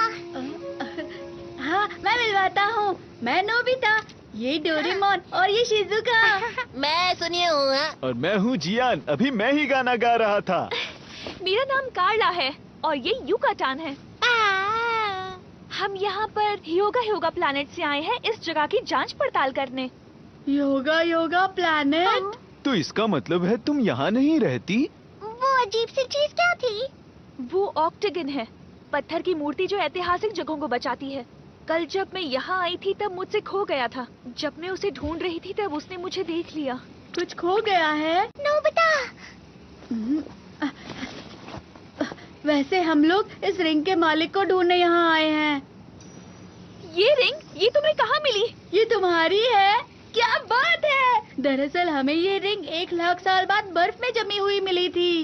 हाँ, मैं मिलवाता हूँ। मैं नोबिता, ये डोरेमोन और ये शिजुका। मैं सुनिए हूँ। और मैं हूँ जियान, अभी मैं ही गाना गा रहा था। मेरा नाम कार्ला है और ये युकाटान है। हम यहाँ पर योगा प्लैनेट से आए हैं इस जगह की जांच पड़ताल करने। योगा प्लैनेट? तो इसका मतलब है तुम यहाँ नहीं रहती? वो अजीब सी चीज क्या थी? वो ऑक्टेगन है, पत्थर की मूर्ति जो ऐतिहासिक जगहों को बचाती है। कल जब मैं यहाँ आई थी तब मुझसे खो गया था। जब मैं उसे ढूंढ रही थी तब उसने मुझे देख लिया। कुछ खो गया है? नोबिता। वैसे हम लोग इस रिंग के मालिक को ढूंढने यहाँ आए हैं। ये रिंग, ये तुम्हें कहाँ मिली? ये तुम्हारी है? क्या बात है! दरअसल हमें ये रिंग 1 लाख साल बाद बर्फ में जमी हुई मिली थी।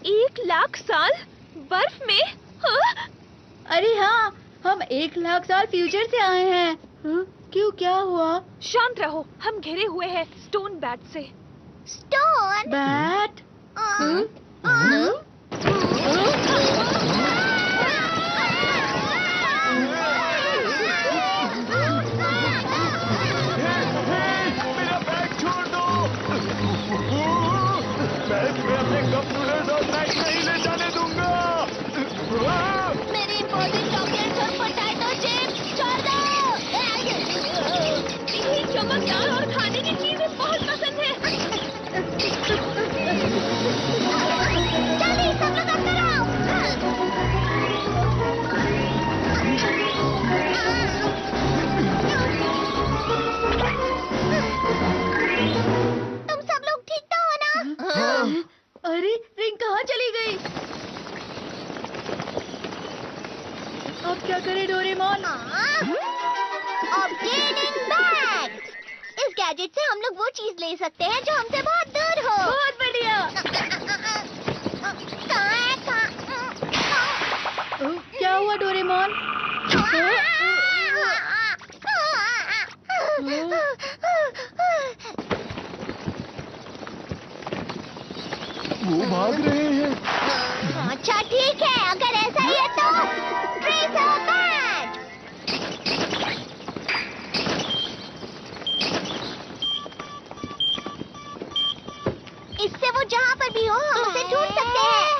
1 लाख साल बर्फ में? हाँ? अरे हाँ, हम 1 लाख साल फ्यूचर से आए हैं। हाँ? क्यों, क्या हुआ? शांत रहो, हम घिरे हुए हैं स्टोन बैट से। Stone bat? मेरा बैग छोड़ दो। बैग में अपने कप नूडल्स और स्नैक्स नहीं ले जाने दूंगा। मेरी इम्पोर्टेंट चॉकलेट्स और पोटैटो चिप्स छोड़ दो। इन्हें चमकदार और खाने की चीजें बहुत पसंद है। जल्दी सब लोग अंदर आओ। तुम सब लोग ठीक तो हो ना? अरे रिंग कहाँ चली गई? अब क्या करें डोरेमोन? Obtaining bag. इस गैजेट से हम लोग वो चीज ले सकते हैं जो हमसे बहुत दूर हो। बहुत बढ़िया। क्या हुआ डोरेमोन? वो भाग रहे हैं। अच्छा ठीक है, अगर ऐसा ही है तो ट्रेसर बैग। इससे वो जहाँ पर भी हो हम उसे ढूंढ सकते हैं।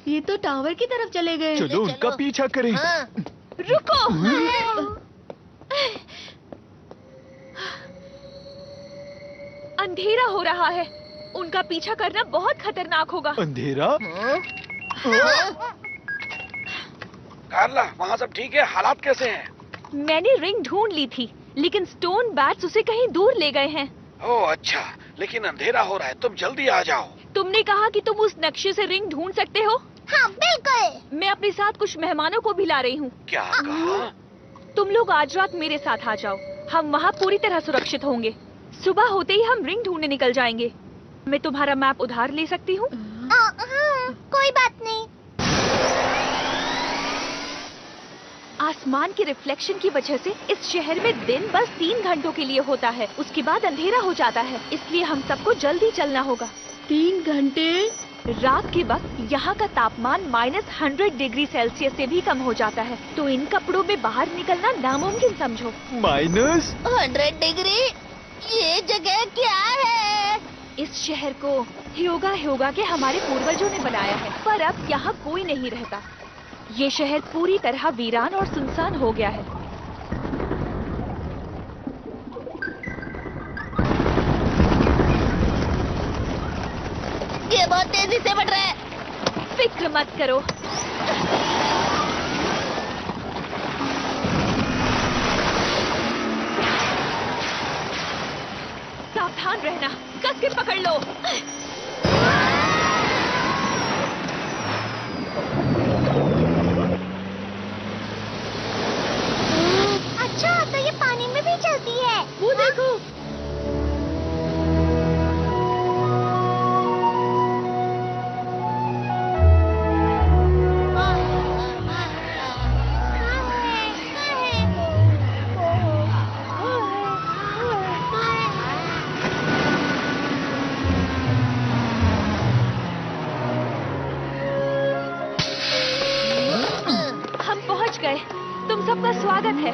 ये तो टावर की तरफ चले गए। चलो उनका पीछा करें। हाँ। रुको। अंधेरा हो रहा है, उनका पीछा करना बहुत खतरनाक होगा। अंधेरा? कार्ला, वहाँ सब ठीक है? हालात कैसे हैं? मैंने रिंग ढूंढ ली थी, लेकिन स्टोन बैट्स उसे कहीं दूर ले गए हैं। ओह अच्छा, लेकिन अंधेरा हो रहा है, तुम जल्दी आ जाओ। तुमने कहा कि तुम उस नक्शे से रिंग ढूंढ सकते हो। हाँ बिल्कुल। मैं अपने साथ कुछ मेहमानों को भी ला रही हूँ। क्या कहा? तुम लोग आज रात मेरे साथ आ जाओ, हम वहाँ पूरी तरह सुरक्षित होंगे। सुबह होते ही हम रिंग ढूंढने निकल जाएंगे। मैं तुम्हारा मैप उधार ले सकती हूँ? कोई बात नहीं। आसमान के रिफ्लेक्शन की वजह से इस शहर में दिन बस 3 घंटों के लिए होता है, उसके बाद अंधेरा हो जाता है, इसलिए हम सबको जल्दी चलना होगा। 3 घंटे? रात के वक्त यहाँ का तापमान -100 डिग्री सेल्सियस से भी कम हो जाता है, तो इन कपड़ों में बाहर निकलना नामुमकिन समझो। -100 डिग्री? ये जगह क्या है? इस शहर को ह्योगा के हमारे पूर्वजों ने बनाया है, पर अब यहाँ कोई नहीं रहता। ये शहर पूरी तरह वीरान और सुनसान हो गया है। ये बहुत तेजी से बढ़ रहा है। फिक्र मत करो। सावधान रहना, कस के पकड़ लो। अच्छा, तो ये पानी में भी चलती है। वो देखो। हम पहुँच गए। तुम सबका स्वागत है।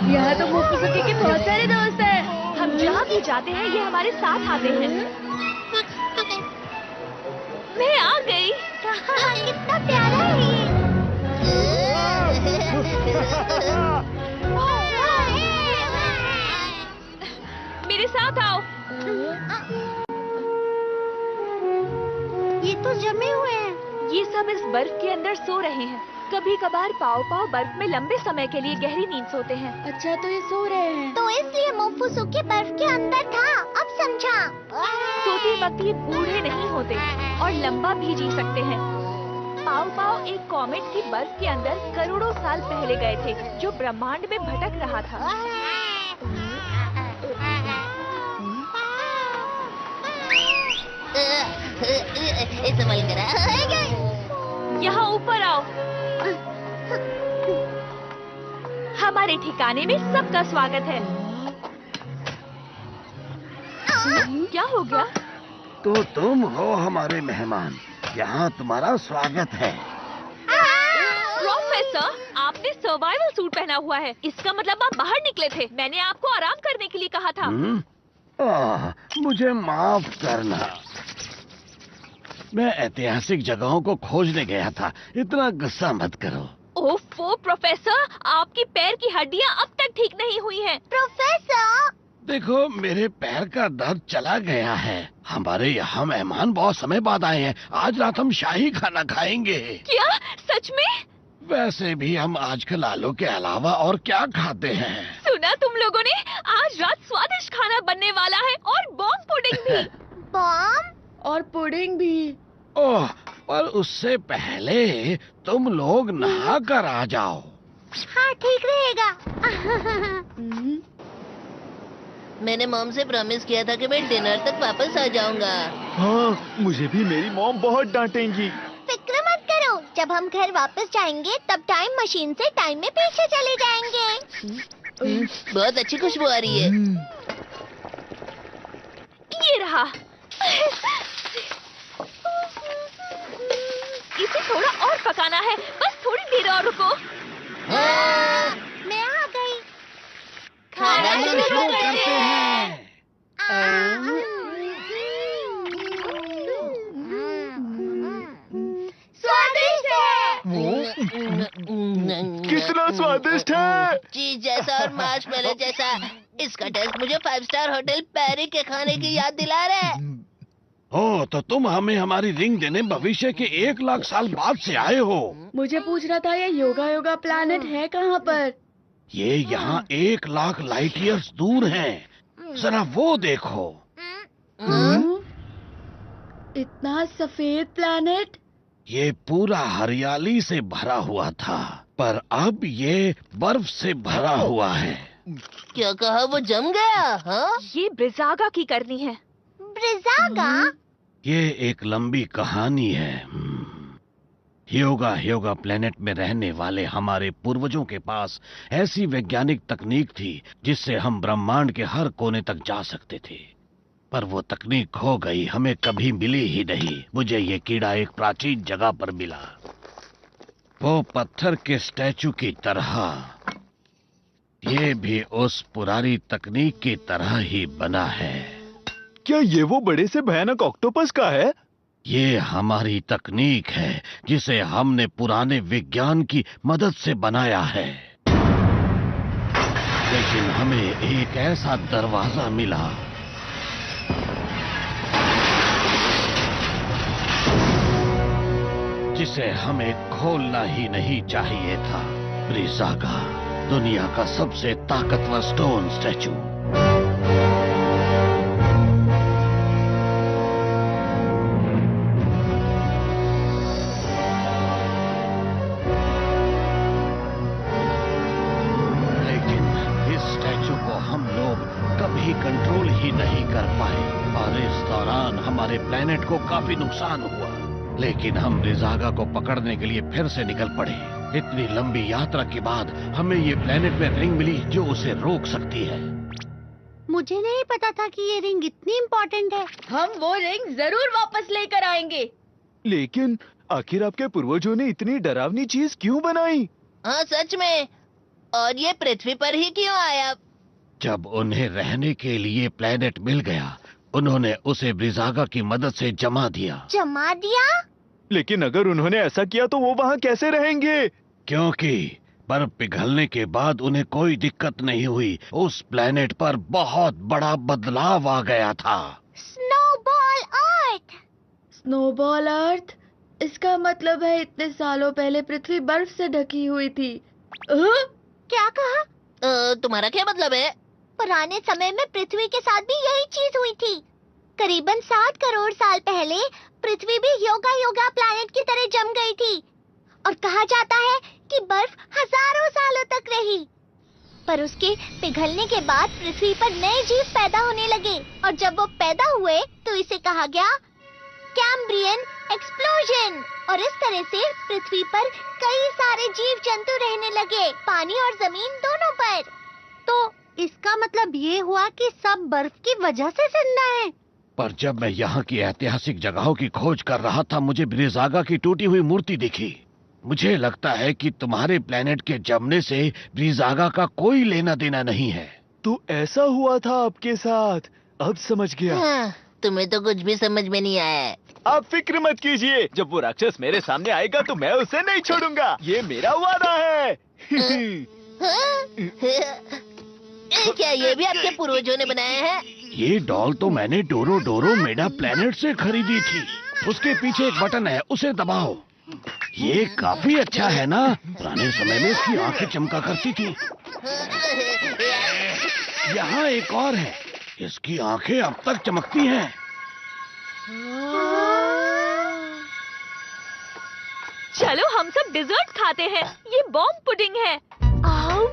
यहाँ तो मोफुसुकी के बहुत सारे दोस्त हैं। हम जहाँ भी जाते हैं ये हमारे साथ आते हैं। मैं आ गई। कितना प्यारा है मेरे साथ आओ। ये तो जमे हुए हैं। ये सब इस बर्फ के अंदर सो रहे हैं। कभी कभार पाव बर्फ में लंबे समय के लिए गहरी नींद सोते हैं। अच्छा, तो ये सो रहे हैं। तो इसलिए मोफुसुकी बर्फ के अंदर था। अब समझा। सोते वक्त ये बूढ़े नहीं होते और लंबा भी जी सकते हैं। पाव एक कॉमेट की बर्फ के अंदर करोड़ों साल पहले गए थे, जो ब्रह्मांड में भटक रहा था। संभल कर। यहाँ ऊपर आओ। हमारे ठिकाने में सबका स्वागत है। क्या हो गया? तो तुम हो हमारे मेहमान, यहाँ तुम्हारा स्वागत है। प्रोफेसर, आपने सर्वाइवल सूट पहना हुआ है, इसका मतलब आप बाहर निकले थे। मैंने आपको आराम करने के लिए कहा था। मुझे माफ करना, मैं ऐतिहासिक जगहों को खोजने गया था। इतना गुस्सा मत करो। ओफो प्रोफेसर, आपकी पैर की हड्डियाँ अब तक ठीक नहीं हुई हैं। प्रोफेसर, देखो मेरे पैर का दर्द चला गया है। हमारे यहाँ मेहमान बहुत समय बाद आए हैं। आज रात हम शाही खाना खाएंगे। क्या सच में? वैसे भी हम आजकल आलू के अलावा और क्या खाते हैं? सुना तुम लोगों ने? आज रात स्वादिष्ट खाना बनने वाला है और बॉम्ब पुडिंग भी। बॉम्ब और पुडिंग भी। ओह, पर उससे पहले तुम लोग नहा कर आ जाओ। हाँ ठीक रहेगा। मैंने मॉम से प्रॉमिस किया था कि मैं डिनर तक वापस आ जाऊंगा। हाँ, मुझे भी मेरी मॉम बहुत डांटेंगी। फिक्र मत करो, जब हम घर वापस जाएंगे तब टाइम मशीन से टाइम में पीछे चले जाएंगे। बहुत अच्छी खुशबू आ रही है। ये रहा। इसे पकाना है। बस थोड़ी देर और रुको। मैं आ गई। खाना शुरू करते हैं। स्वादिष्ट है। कितना स्वादिष्ट है। चीज जैसा और मार्शमेलो जैसा। इसका टेस्ट मुझे 5 स्टार होटल पैरी के खाने की याद दिला रहा है। ओ, तो तुम हमें हमारी रिंग देने भविष्य के 1 लाख साल बाद से आए हो। मुझे पूछना था ये योगा योगा प्लैनेट है कहाँ पर? ये यहाँ 1 लाख लाइट ईयर्स दूर है। जरा वो देखो। इतना सफेद प्लैनेट? ये पूरा हरियाली से भरा हुआ था, पर अब ये बर्फ से भरा हुआ है। क्या कहा, वो जम गया? हाँ? ये ब्रिजागा की करनी है। ब्रिजागा? ये एक लंबी कहानी है। ह्योगा प्लेनेट में रहने वाले हमारे पूर्वजों के पास ऐसी वैज्ञानिक तकनीक थी जिससे हम ब्रह्मांड के हर कोने तक जा सकते थे, पर वो तकनीक खो गई, हमें कभी मिली ही नहीं। मुझे ये कीड़ा एक प्राचीन जगह पर मिला, वो पत्थर के स्टैचू की तरह। ये भी उस पुरानी तकनीक की तरह ही बना है। क्या ये वो बड़े से भयानक ऑक्टोपस का है? ये हमारी तकनीक है जिसे हमने पुराने विज्ञान की मदद से बनाया है, लेकिन हमें एक ऐसा दरवाजा मिला जिसे हमें खोलना ही नहीं चाहिए था। ब्रिजागा, दुनिया का सबसे ताकतवर स्टोन स्टैचू। लेकिन इस स्टैचू को हम लोग कभी कंट्रोल ही नहीं कर पाए और इस दौरान हमारे प्लेनेट को काफी नुकसान हुआ। लेकिन हम ब्रिजागा को पकड़ने के लिए फिर से निकल पड़े। इतनी लंबी यात्रा के बाद हमें ये प्लेनेट में रिंग मिली जो उसे रोक सकती है। मुझे नहीं पता था कि ये रिंग इतनी इम्पोर्टेंट है। हम वो रिंग जरूर वापस लेकर आएंगे। लेकिन आखिर आपके पूर्वजों ने इतनी डरावनी चीज क्यों बनाई? हाँ सच में। और ये पृथ्वी पर ही क्यों आया? जब उन्हें रहने के लिए प्लेनेट मिल गया, उन्होंने उसे ब्रिजागा की मदद से जमा दिया। जमा दिया? लेकिन अगर उन्होंने ऐसा किया तो वो वहाँ कैसे रहेंगे? क्योंकि बर्फ पिघलने के बाद उन्हें कोई दिक्कत नहीं हुई। उस प्लेनेट पर बहुत बड़ा बदलाव आ गया था। स्नोबॉल अर्थ। स्नोबॉल अर्थ? इसका मतलब है इतने सालों पहले पृथ्वी बर्फ से ढकी हुई थी। क्या कहा? तुम्हारा क्या मतलब है? पुराने समय में पृथ्वी के साथ भी यही चीज हुई थी। करीबन 7 करोड़ साल पहले पृथ्वी भी योगा प्लैनेट की तरह जम गई थी और कहा जाता है कि बर्फ हजारों सालों तक रही। पर उसके पिघलने के बाद पृथ्वी पर नए जीव पैदा होने लगे और जब वो पैदा हुए तो इसे कहा गया कैम्ब्रियन एक्सप्लोजन। और इस तरह से पृथ्वी पर कई सारे जीव जंतु रहने लगे, पानी और जमीन दोनों पर। तो इसका मतलब ये हुआ कि सब बर्फ की वजह से जिंदा है। पर जब मैं यहाँ की ऐतिहासिक जगहों की खोज कर रहा था, मुझे ब्रिजागा की टूटी हुई मूर्ति दिखी। मुझे लगता है कि तुम्हारे प्लेनेट के जमने से ब्रिजागा का कोई लेना देना नहीं है। तो ऐसा हुआ था आपके साथ? अब समझ गया। हाँ, तुम्हें तो कुछ भी समझ में नहीं आया है। आप फिक्र मत कीजिए, जब वो राक्षस मेरे सामने आएगा तो मैं उसे नहीं छोड़ूंगा। ये मेरा वादा है। क्या ये भी आपके पूर्वजों ने बनाया है? ये डॉल तो मैंने डोरो मेडा प्लेनेट से खरीदी थी। उसके पीछे एक बटन है, उसे दबाओ। ये काफी अच्छा है ना? पुराने समय में इसकी आंखें चमका करती थी। यहाँ एक और है, इसकी आंखें अब तक चमकती हैं। चलो हम सब डिजर्ट खाते हैं। ये बॉम्ब पुडिंग है। आओ।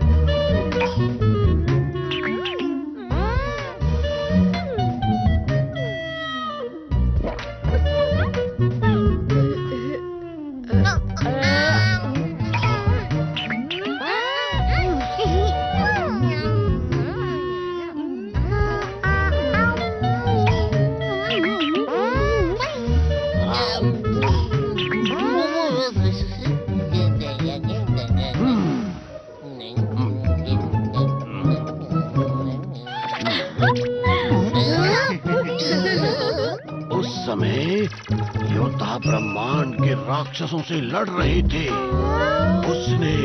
योद्धा ब्रह्मांड के राक्षसों से लड़ रहे थे। उसने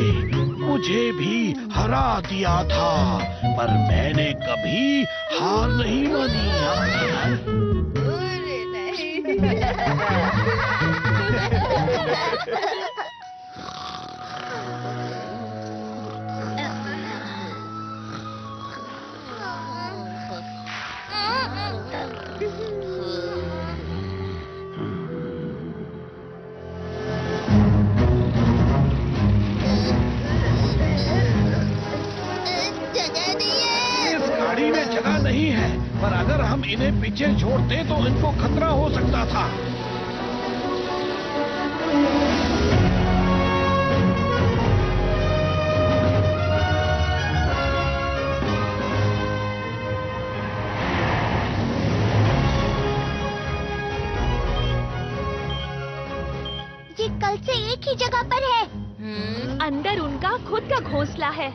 मुझे भी हरा दिया था, पर मैंने कभी हार नहीं मानी। जगह नहीं है, पर अगर हम इन्हें पीछे छोड़ते तो इनको खतरा हो सकता था। ये कल से एक ही जगह पर है। अंदर उनका खुद का घोंसला है।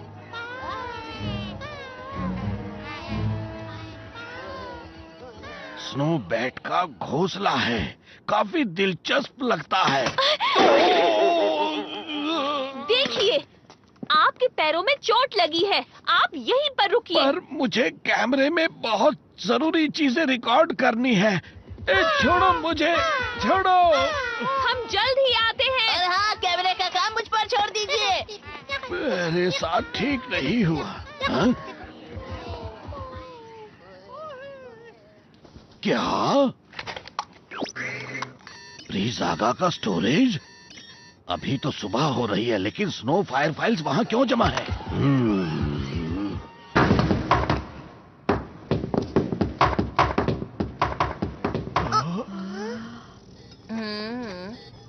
स्नो बैट का घोंसला है, काफी दिलचस्प लगता है। देखिए, आपके पैरों में चोट लगी है, आप यहीं पर रुकिए। पर मुझे कैमरे में बहुत जरूरी चीजें रिकॉर्ड करनी है। छोड़ो मुझे, छोड़ो। हम जल्द ही आते हैं। और हाँ, कैमरे का काम मुझ पर छोड़ दीजिए। मेरे साथ ठीक नहीं हुआ। हाँ? क्या? ब्रिजागा का स्टोरेज? अभी तो सुबह हो रही है, लेकिन स्नो फायर फाइल्स वहां क्यों जमा है?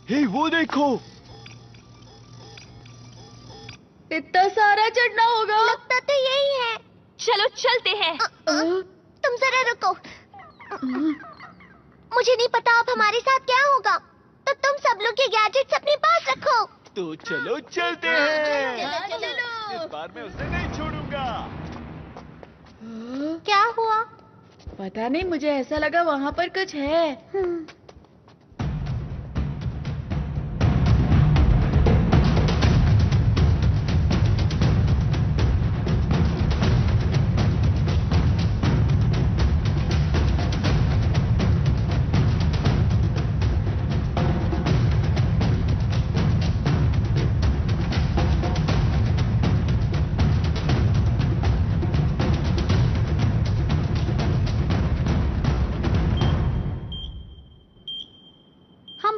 हे, वो देखो। इतना सारा चढ़ना होगा। लगता तो यही है। चलो चलते हैं। तुम जरा रुको। मुझे नहीं पता अब हमारे साथ क्या होगा, तो तुम सब लोग ये गैजेट्स अपने पास रखो। तो चलो चलते हैं। चलो। इस बार मैं उसे नहीं छोड़ूंगा। क्या हुआ? पता नहीं, मुझे ऐसा लगा वहाँ पर कुछ है।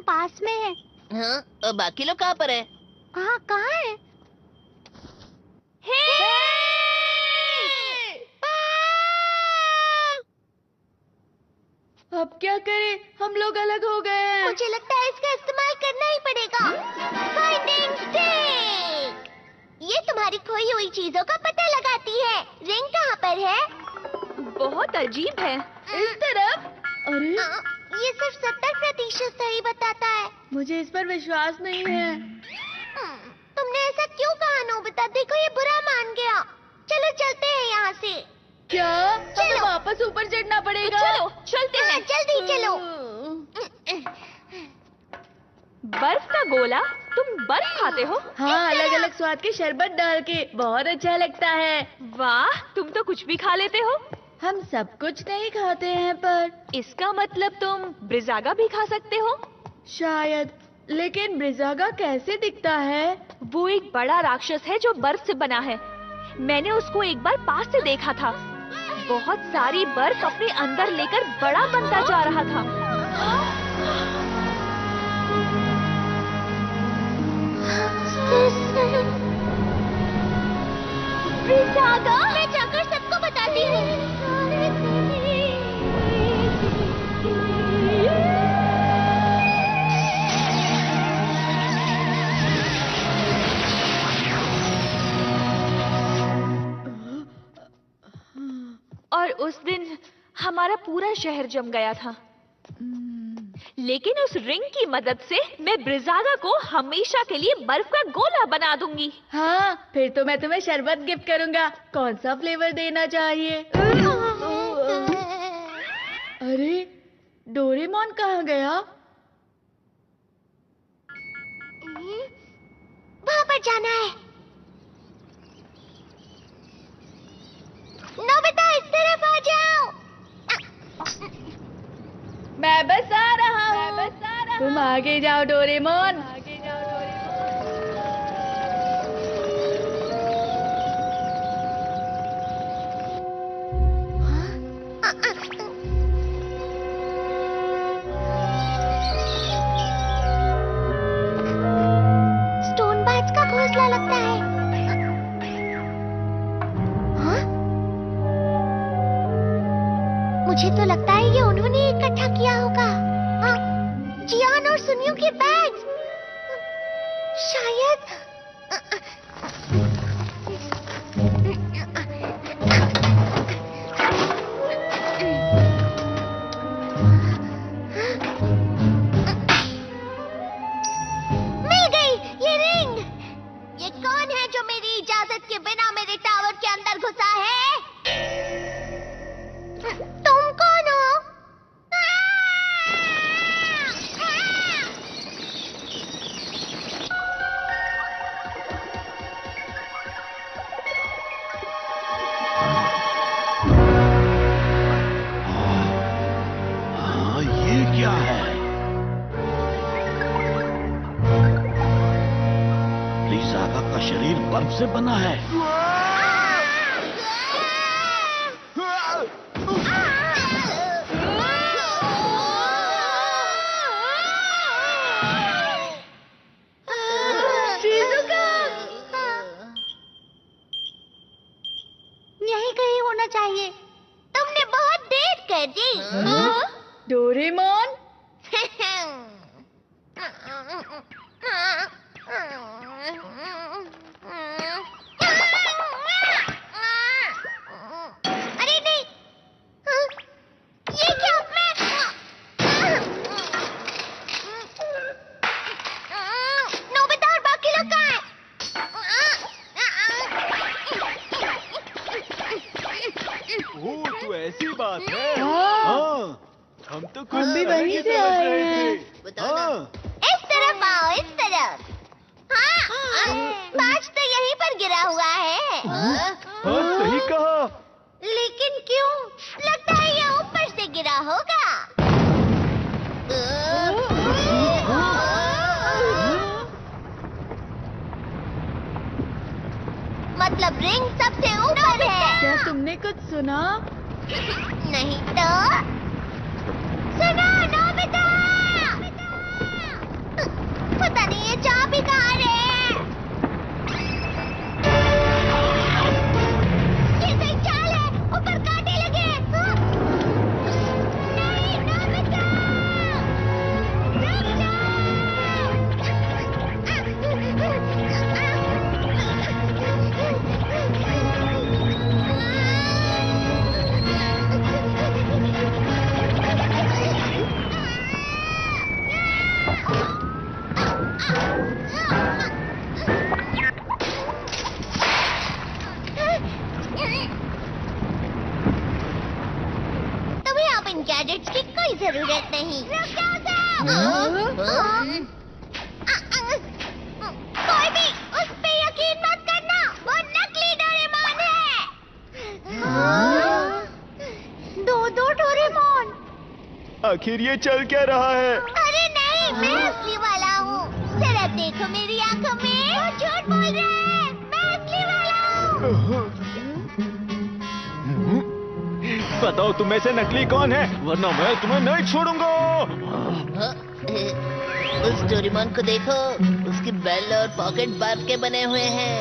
पास में है। हाँ, और बाकी लोग कहाँ पर है? कहाँ कहाँ है? अब क्या करें? हम लोग अलग हो गए हैं। मुझे लगता है इसका इस्तेमाल करना ही पड़ेगा। Finding stick! ये तुम्हारी खोई हुई चीजों का पता लगाती है। रिंग कहाँ पर है? बहुत अजीब है। इस तरफ। अरे, ये सिर्फ 70% सही बताता है। मुझे इस पर विश्वास नहीं है। तुमने ऐसा क्यों कहा नोबिता? देखो, ये बुरा मान गया। चलो चलते हैं यहाँ से। क्या? हमें वापस ऊपर चढ़ना पड़ेगा? चलो चलते हैं। जल्दी चलो। बर्फ का गोला? तुम बर्फ खाते हो? हाँ, अलग अलग स्वाद के शरबत डाल के, बहुत अच्छा लगता है। वाह, तुम तो कुछ भी खा लेते हो। हम सब कुछ नहीं खाते हैं, पर इसका मतलब तुम ब्रिजागा भी खा सकते हो? शायद, लेकिन ब्रिजागा कैसे दिखता है? वो एक बड़ा राक्षस है जो बर्फ से बना है। मैंने उसको एक बार पास से देखा था। बहुत सारी बर्फ अपने अंदर लेकर बड़ा बनता जा रहा था। ब्रिजागा, मैं जाकर सबको बताती हूँ। और उस दिन हमारा पूरा शहर जम गया था। लेकिन उस रिंग की मदद से मैं ब्रिजागा को हमेशा के लिए बर्फ का गोला बना दूंगी। हाँ, फिर तो मैं तुम्हें शरबत गिफ्ट करूंगा। कौन सा फ्लेवर देना चाहिए? अरे, डोरेमोन कहाँ गया? पार जाना है। नोबिता इस तरफ आ जाओ। मैं बस आ रहा हूँ। तुम आगे जाओ डोरेमोन। स्टोन बाज का घोंसला लगता है। हाँ? मुझे तो लगता है ये उन्होंने इकट्ठा किया होगा। हाँ? जियान और सुनियो के बैग्स। शायद मिल गई ये रिंग। ये कौन है जो मेरी इजाजत के बिना मेरे टावर के अंदर घुसा है? तुम कौन हो? हाँ, ये क्या है? लीज़ागा का शरीर बर्फ से बना है। यहीं कहीं होना चाहिए। तुमने बहुत देर कर दी। डोरेमोन, अरे नहीं, ये क्या? नोबिता और बाकी लोग कहाँ हैं? ओह, तो ऐसी बात है। हाँ। हाँ, हम तो कुछ हम भी तरह वहीं की से समझ आए रहे हैं। थे। हाँ, इस तरफ आओ, इस तरफ। हाँ, बाज तो यहीं पर गिरा हुआ है। हाँ, सही कहा। लेकिन क्यों? लगता है ये ऊपर से गिरा होगा। मतलब रिंग सबसे ऊपर है। क्या तुमने कुछ सुना? नहीं तो सुनो नोबिता। पता नहीं ये चाबी कहाँ है। ये सही चाल है, ऊपर कांटे लगे। नहीं नोबिता, रुक तुम्हें अब इन गैजेट्स की कोई जरूरत नहीं। कोई भी उस पे यकीन मत करना, वो नकली डोरेमोन है। दो डोरेमोन। आखिर ये चल क्या रहा है? अरे नहीं, मैं असली वाला हूँ। जरा देखो मेरी आंखों में, वो झूठ बोल रहे हैं। मैं असली वाला हूँ। बताओ तुम में से नकली कौन है, वरना मैं तुम्हें नहीं छोड़ूंगा। उस डोरेमोन को देखो, उसकी बेल और पॉकेट बर्फ के बने हुए हैं।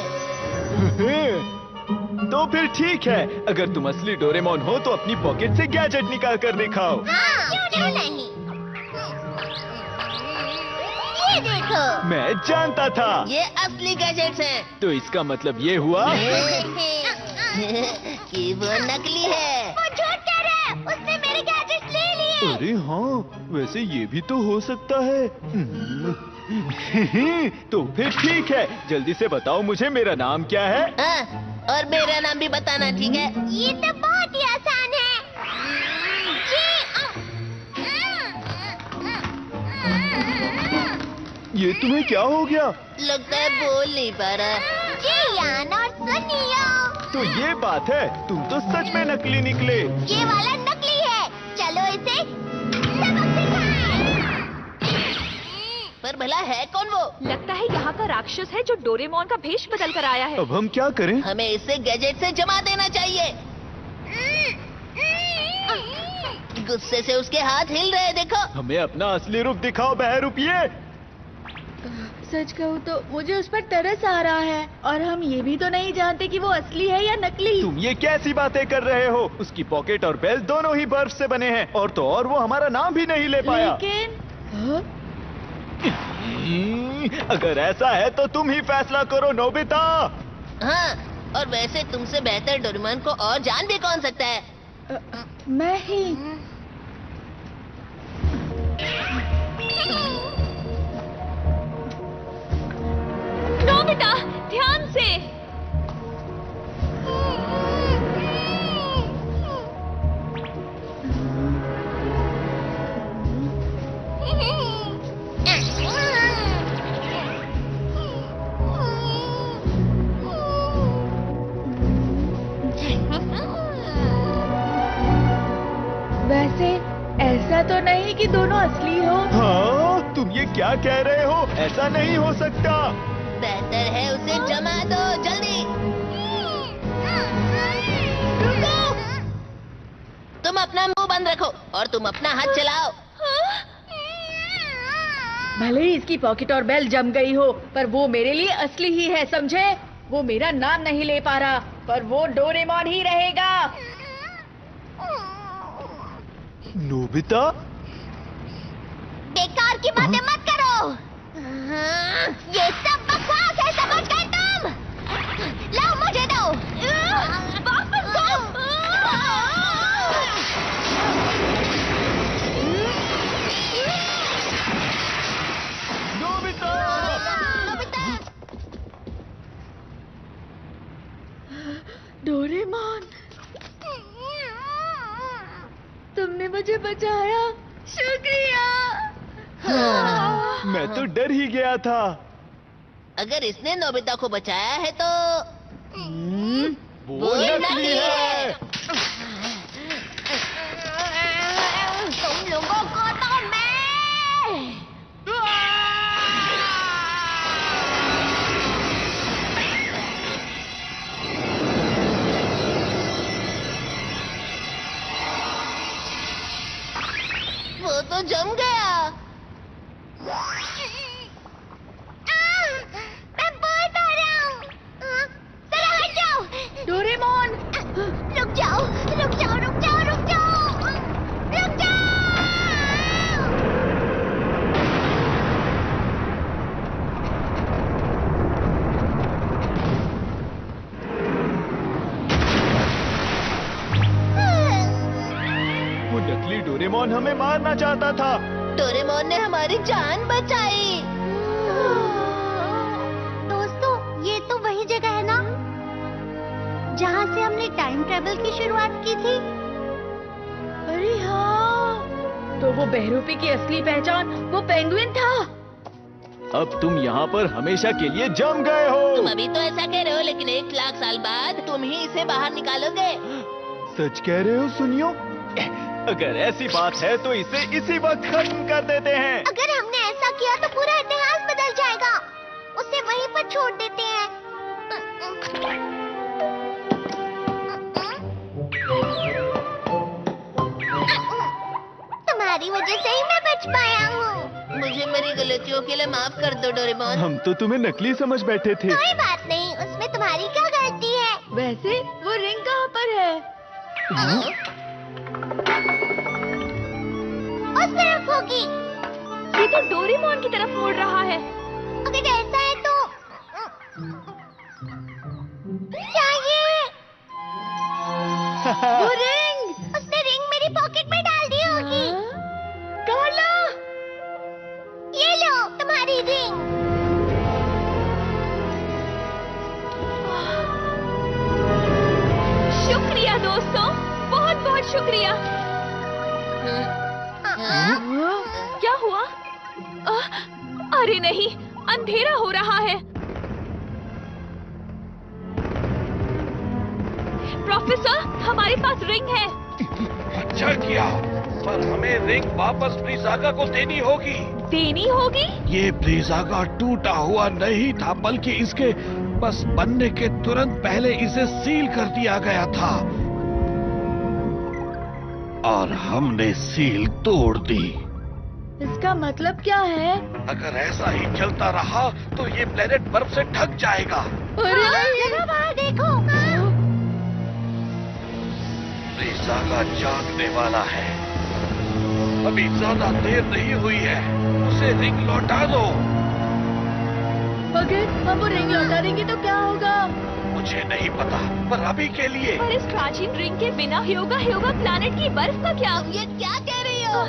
तो फिर ठीक है, अगर तुम असली डोरेमोन हो तो अपनी पॉकेट से गैजेट निकाल कर दिखाओ। हाँ, क्यों नहीं? ये देखो। मैं जानता था। ये असली गैजेट्स हैं। तो इसका मतलब ये हुआ कि वो नकली है। वो झूठ कह रहा है, उसने मेरे गैजेट्स ले लिए। अरे हाँ, वैसे ये भी तो हो सकता है। तो फिर ठीक है, जल्दी से बताओ मुझे मेरा नाम क्या है। हाँ, और मेरा नाम भी बताना, ठीक है? ये तो बहुत ही आसान है। ये तुम्हें क्या हो गया? लगता है बोल नहीं पा रहा। जियान और सुनियो, तो ये बात है, तुम तो सच में नकली निकले। ये वाला नकली है। चलो इसे सबक सिखाएं। पर भला है कौन वो? लगता है यहाँ का राक्षस है जो डोरेमोन का भेष बदल कर आया है। अब हम क्या करें? हमें इसे गैजेट से जमा देना चाहिए। गुस्से से उसके हाथ हिल रहे, देखो। हमें अपना असली रूप दिखाओ बहरूपिये। सच कहूँ तो मुझे उस पर तरस आ रहा है, और हम ये भी तो नहीं जानते कि वो असली है या नकली। तुम ये कैसी बातें कर रहे हो? उसकी पॉकेट और बेल्ट दोनों ही बर्फ से बने हैं, और तो और वो हमारा नाम भी नहीं ले पाया। लेकिन हाँ? अगर ऐसा है तो तुम ही फैसला करो नोबिता। हाँ, और वैसे तुमसे बेहतर डोरेमोन को और जान भी कौन सकता है? मैं ही। नोबिता, ध्यान से। वैसे ऐसा तो नहीं कि दोनों असली हो। हाँ, तुम ये क्या कह रहे हो? ऐसा नहीं हो सकता। बेहतर है उसे जमा दो, जल्दी। तुम अपना मुंह बंद रखो और तुम अपना हाथ चलाओ। भले ही इसकी पॉकेट और बेल जम गई हो, पर वो मेरे लिए असली ही है, समझे? वो मेरा नाम नहीं ले पा रहा, पर वो डोरेमोन ही रहेगा। नोबिता, बेकार की बातें मत करो। ये सब बकवास है, समझ गए तुम? लाओ मुझे दो। वापस दो। नोबिता, डोरेमोन, तुमने मुझे बचाया, शुक्रिया। मैं तो डर ही गया था। अगर इसने नोबिता को बचाया है तो वो नकली है। तुम लोगों को तो मैं। वो तो जम गया। मैं बहुत आ रहा हूँ। जरा हट जाओ। डोरेमोन, रुक जाओ, रुक जाओ, रुक जाओ, रुक जाओ, रुक जाओ। वो नकली डोरेमोन हमें मारना चाहता था। डोरेमोन ने हमारी जान बचाई। दोस्तों, ये तो वही जगह है ना जहाँ से हमने टाइम ट्रेवल की शुरुआत की थी। अरे हाँ, तो वो बहरूपी की असली पहचान वो पेंगुइन था। अब तुम यहाँ पर हमेशा के लिए जम गए हो। तुम अभी तो ऐसा कह रहे हो, लेकिन 1 लाख साल बाद तुम ही इसे बाहर निकालोगे। सच कह रहे हो? सुनियो, अगर ऐसी बात है तो इसे इसी वक्त खत्म कर देते हैं। अगर हमने ऐसा किया तो पूरा इतिहास बदल जाएगा। उसे वहीं पर छोड़ देते हैं। तुम्हारी वजह से ही मैं बच पाया हूँ। मुझे मेरी गलतियों के लिए माफ कर दो डोरेमोन। हम तो तुम्हें नकली समझ बैठे थे। कोई बात नहीं, उसमें तुम्हारी क्या गलती है? वैसे वो रिंग कहाँ पर है? उस तरफ होगी। ये तो डोरेमोन की तरफ मुड़ रहा है। अगर ऐसा है तो क्या ये? वो रिंग! उसने रिंग मेरी पॉकेट में डाल दी होगी। कार्ला! ये लो तुम्हारी रिंग। शुक्रिया दोस्तों, बहुत बहुत शुक्रिया। क्या हुआ? अरे नहीं, अंधेरा हो रहा है। प्रोफेसर, हमारे पास रिंग है। अच्छा किया, पर हमें रिंग वापस ब्रीज़ागा को देनी होगी। देनी होगी? ये ब्रीज़ागा टूटा हुआ नहीं था, बल्कि इसके बस बनने के तुरंत पहले इसे सील कर दिया गया था और हमने सील तोड़ दी। इसका मतलब क्या है? अगर ऐसा ही चलता रहा तो ये प्लेनेट बर्फ से ढक जाएगा। अरे बाहर देखो। ब्रीज़ागा जागने वाला है। अभी ज्यादा देर नहीं हुई है, उसे रिंग लौटा दो। अगर हम वो रिंग लौटा देंगे तो क्या होगा? मुझे नहीं पता, पर अभी के लिए। पर इस प्राचीन रिंग के बिना ह्योगा प्लैनेट की बर्फ का क्या? ये क्या कह रही हो?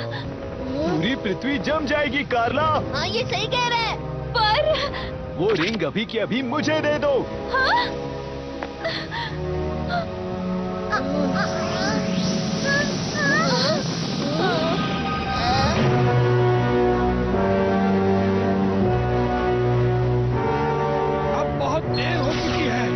पूरी पृथ्वी जम जाएगी कार्ला। हाँ, ये सही कह रहा है। पर वो रिंग अभी की अभी मुझे दे दो। हाँ? अब बहुत देर हो चुकी है।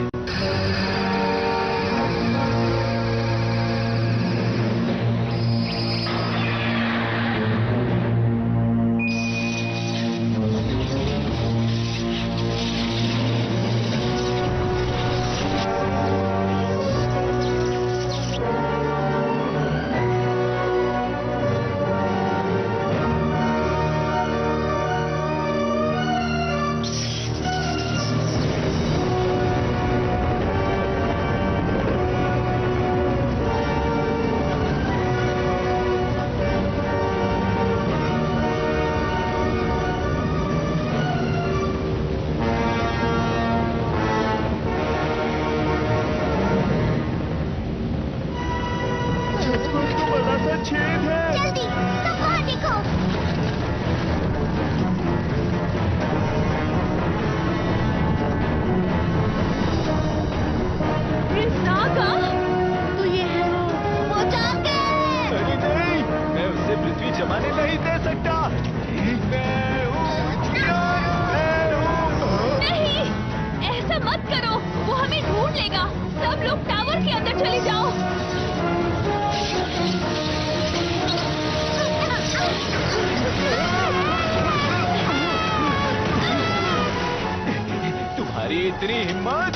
इतनी हिम्मत!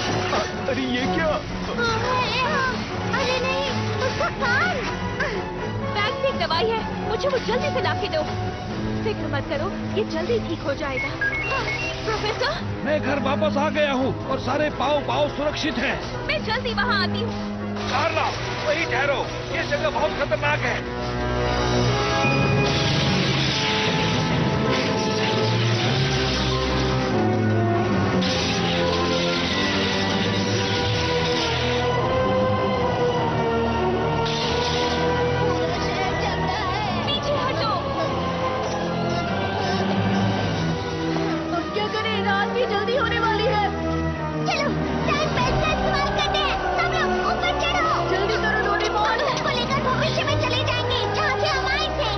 अरे ये क्या? अरे नहीं, उसका कान! बैग में एक दवाई है, मुझे वो जल्दी से लाके दो। फिक्र मत करो, ये जल्दी ठीक हो जाएगा। प्रोफेसर, मैं घर वापस आ गया हूँ और सारे पाँव सुरक्षित हैं। मैं जल्दी वहाँ आती हूँ। कार्ला, वहीं ठहरो, ये जगह बहुत खतरनाक है। जल्दी होने वाली है। चलो, टाइम बेस्ट का इस्तेमाल करते हैं। सब लोग ऊपर चढ़ो। जल्दी करो डोरेमोन। हम सबको लेकर भविष्य में चले जाएंगे, जहाँ से हम आए थे।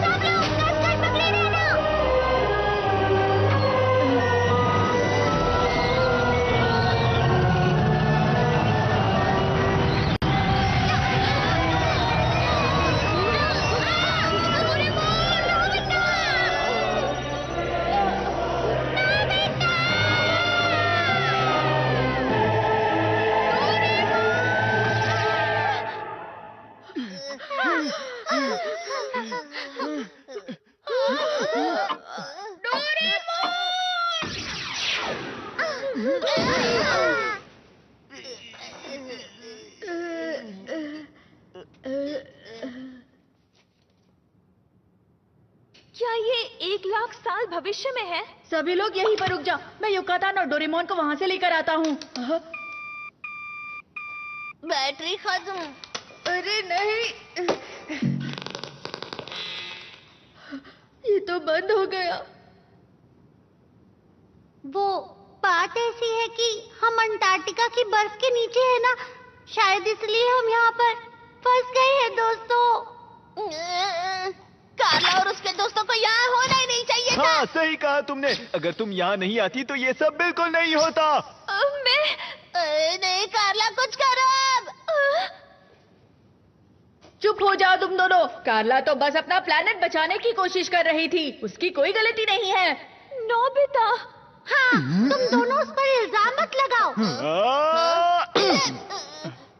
सब लोग कसकर पकड़े रहना। क्या ये 1,00,000 साल भविष्य में है? सभी लोग यहीं पर रुक जाओ, मैं युकातान और डोरेमोन को वहाँ से लेकर आता हूँ। बैटरी खत्म। अरे नहीं, ये तो बंद हो गया। वो बात ऐसी है कि हम अंटार्कटिका की बर्फ के नीचे है ना, शायद इसलिए हम यहाँ पर फंस गए हैं दोस्तों। कार्ला और उसके दोस्तों को यहाँ होने चाहिए था। हाँ सही कहा तुमने। अगर तुम यहाँ नहीं आती तो ये सब बिल्कुल नहीं होता। मैं नहीं कार्ला, कुछ करो अब। चुप हो जाओ तुम दोनों। कार्ला तो बस अपना प्लेनेट बचाने की कोशिश कर रही थी, उसकी कोई गलती नहीं है। नोबिता, हाँ, तुम दोनों उस पर इल्जाम मत लगाओ।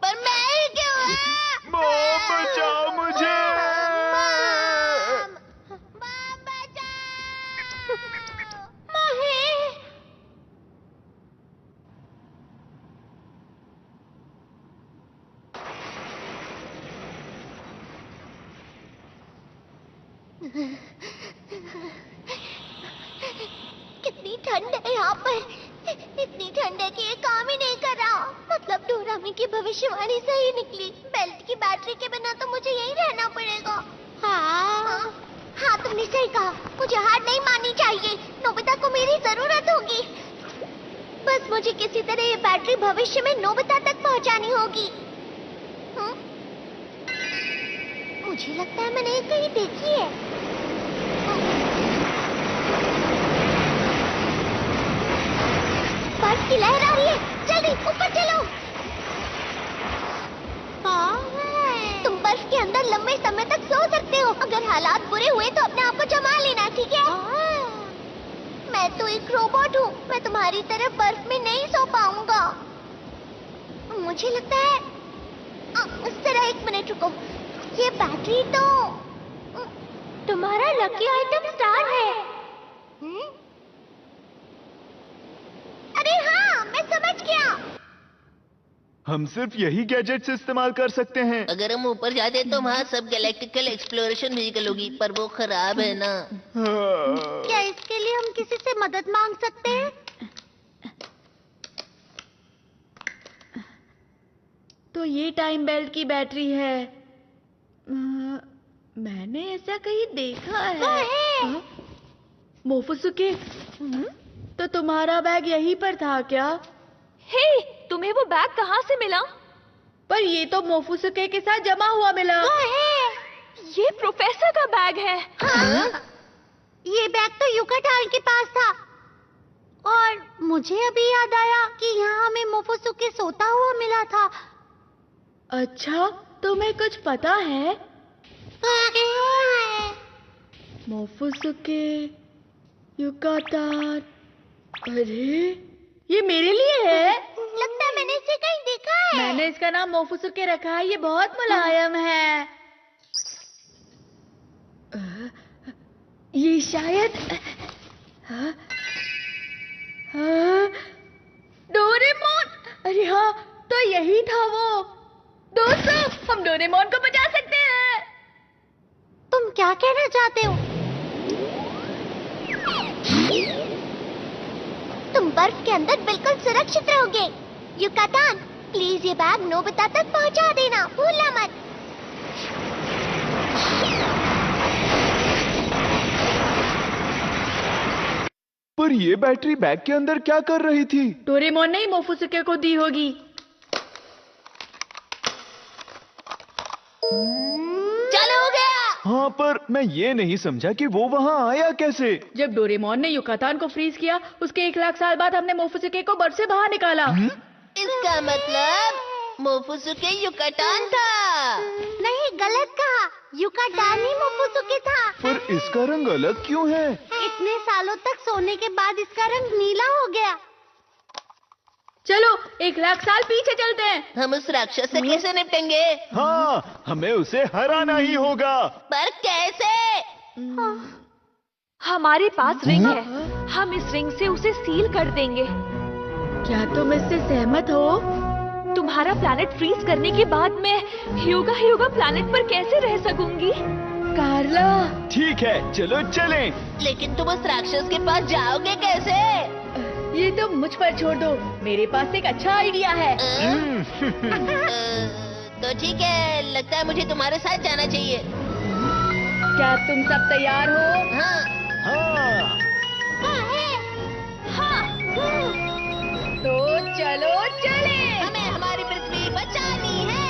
पर मैं ही क्यों? मॉम बचाओ मुझे। मॉम बचाओ। मही। कितनी ठंड है यहाँ पर। इतनी ठंड है कि ये काम ही नहीं कर रहा। मतलब डोरामी की भविष्यवाणी सही निकली। बेल्ट की बैटरी के बिना तो मुझे यहीं रहना पड़ेगा। हाँ, तुमने सही कहा। मुझे हार नहीं माननी चाहिए। नोबिता को मेरी जरूरत होगी। बस मुझे किसी तरह ये बैटरी भविष्य में नोबिता तक पहुँचानी होगी। मुझे लगता है मैंने ये कहीं देखी है। बर्फ की लहर आ रही है। जल्दी ऊपर चलो। तुम बर्फ के अंदर लंबे समय तक सो सकते हो। अगर हालात बुरे हुए तो अपने आप को जमा लेना, ठीक है? मैं तो एक रोबोट हूँ। मैं तुम्हारी तरह बर्फ में नहीं सो पाऊंगा। मुझे लगता है जरा एक मिनट रुको। ये बैटरी तो तुम्हारा लकी आइटम स्टार है। अरे हाँ, मैं समझ गया। हम सिर्फ यही गैजेट्स इस्तेमाल कर सकते हैं। अगर हम ऊपर जाते तो वहाँ सब गैलेक्टिकल एक्सप्लोरेशन व्हीकल होगी, पर वो खराब है ना। क्या इसके लिए हम किसी से मदद मांग सकते हैं? तो ये टाइम बेल्ट की बैटरी है। मैंने ऐसा कहीं देखा है। मोफुसुके, तो तुम्हारा बैग यहीं पर था क्या? हे, तुम्हें वो बैग कहाँ से मिला? पर ये तो मोफुसुके के साथ जमा हुआ मिला। ये प्रोफेसर का बैग है। हाँ? ये बैग तो युकाटान के पास था। और मुझे अभी याद आया कि यहाँ हमें मोफुसुके सोता हुआ मिला था। अच्छा, तुम्हें कुछ पता है? मोफुसुके, युकाटान। अरे, ये मेरे लिए है। लगता है मैंने इसे कहीं देखा है। मैंने इसका नाम मोफुसुके रखा है। ये बहुत मुलायम है। ये शायद डोरेमोन। अरे हाँ, तो यही था वो। दोस्तों, हम डोरेमोन को बचा सकते हैं। तुम क्या कहना चाहते हो? तुम बर्फ के अंदर बिल्कुल सुरक्षित रहोगे। युकाटान, प्लीज ये बैग नोबिता तक पहुंचा देना, भूलना मत। पर ये बैटरी बैग के अंदर क्या कर रही थी? डोरेमोन ने ही मोफुसुके को दी होगी। चलो हो गया। हाँ, पर मैं ये नहीं समझा कि वो वहाँ आया कैसे? जब डोरेमोन ने युकाटान को फ्रीज किया, उसके 1 लाख साल बाद हमने मोफुसुके को बर्फ से बाहर निकाला। इसका मतलब मोफुसुके युकाटान था। नहीं, गलत कहा। युकाटान ही मोफुसुके था। पर इसका रंग अलग क्यों है? इतने सालों तक सोने के बाद इसका रंग नीला हो गया। चलो 1 लाख साल पीछे चलते हैं। हम उस राक्षस से कैसे निपटेंगे? हाँ, हमें उसे हराना ही होगा। पर कैसे? हमारे पास रिंग है। हम इस रिंग से उसे सील कर देंगे। क्या तुम इससे सहमत हो? तुम्हारा प्लैनेट फ्रीज करने के बाद मैं ह्यूगा प्लैनेट पर कैसे रह सकूंगी? कार्ला, ठीक है, चलो चलें। लेकिन तुम उस राक्षस के पास जाओगे कैसे? ये तुम मुझ पर छोड़ दो। मेरे पास एक अच्छा आइडिया है। तो ठीक है, लगता है मुझे तुम्हारे साथ जाना चाहिए। क्या तुम सब तैयार हो? हाँ। हाँ। तो चलो चले। हमें हमारी पृथ्वी बचानी है।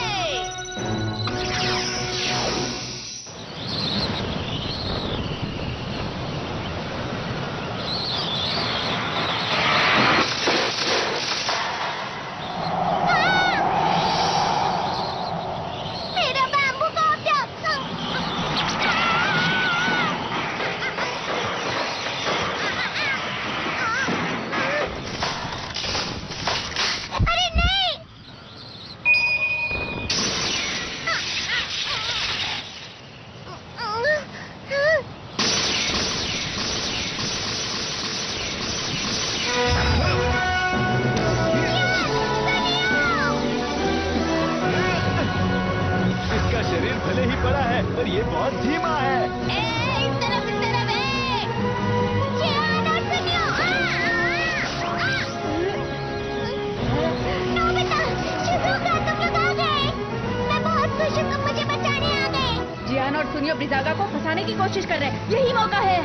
उठाने की कोशिश कर रहे हैं। यही मौका है।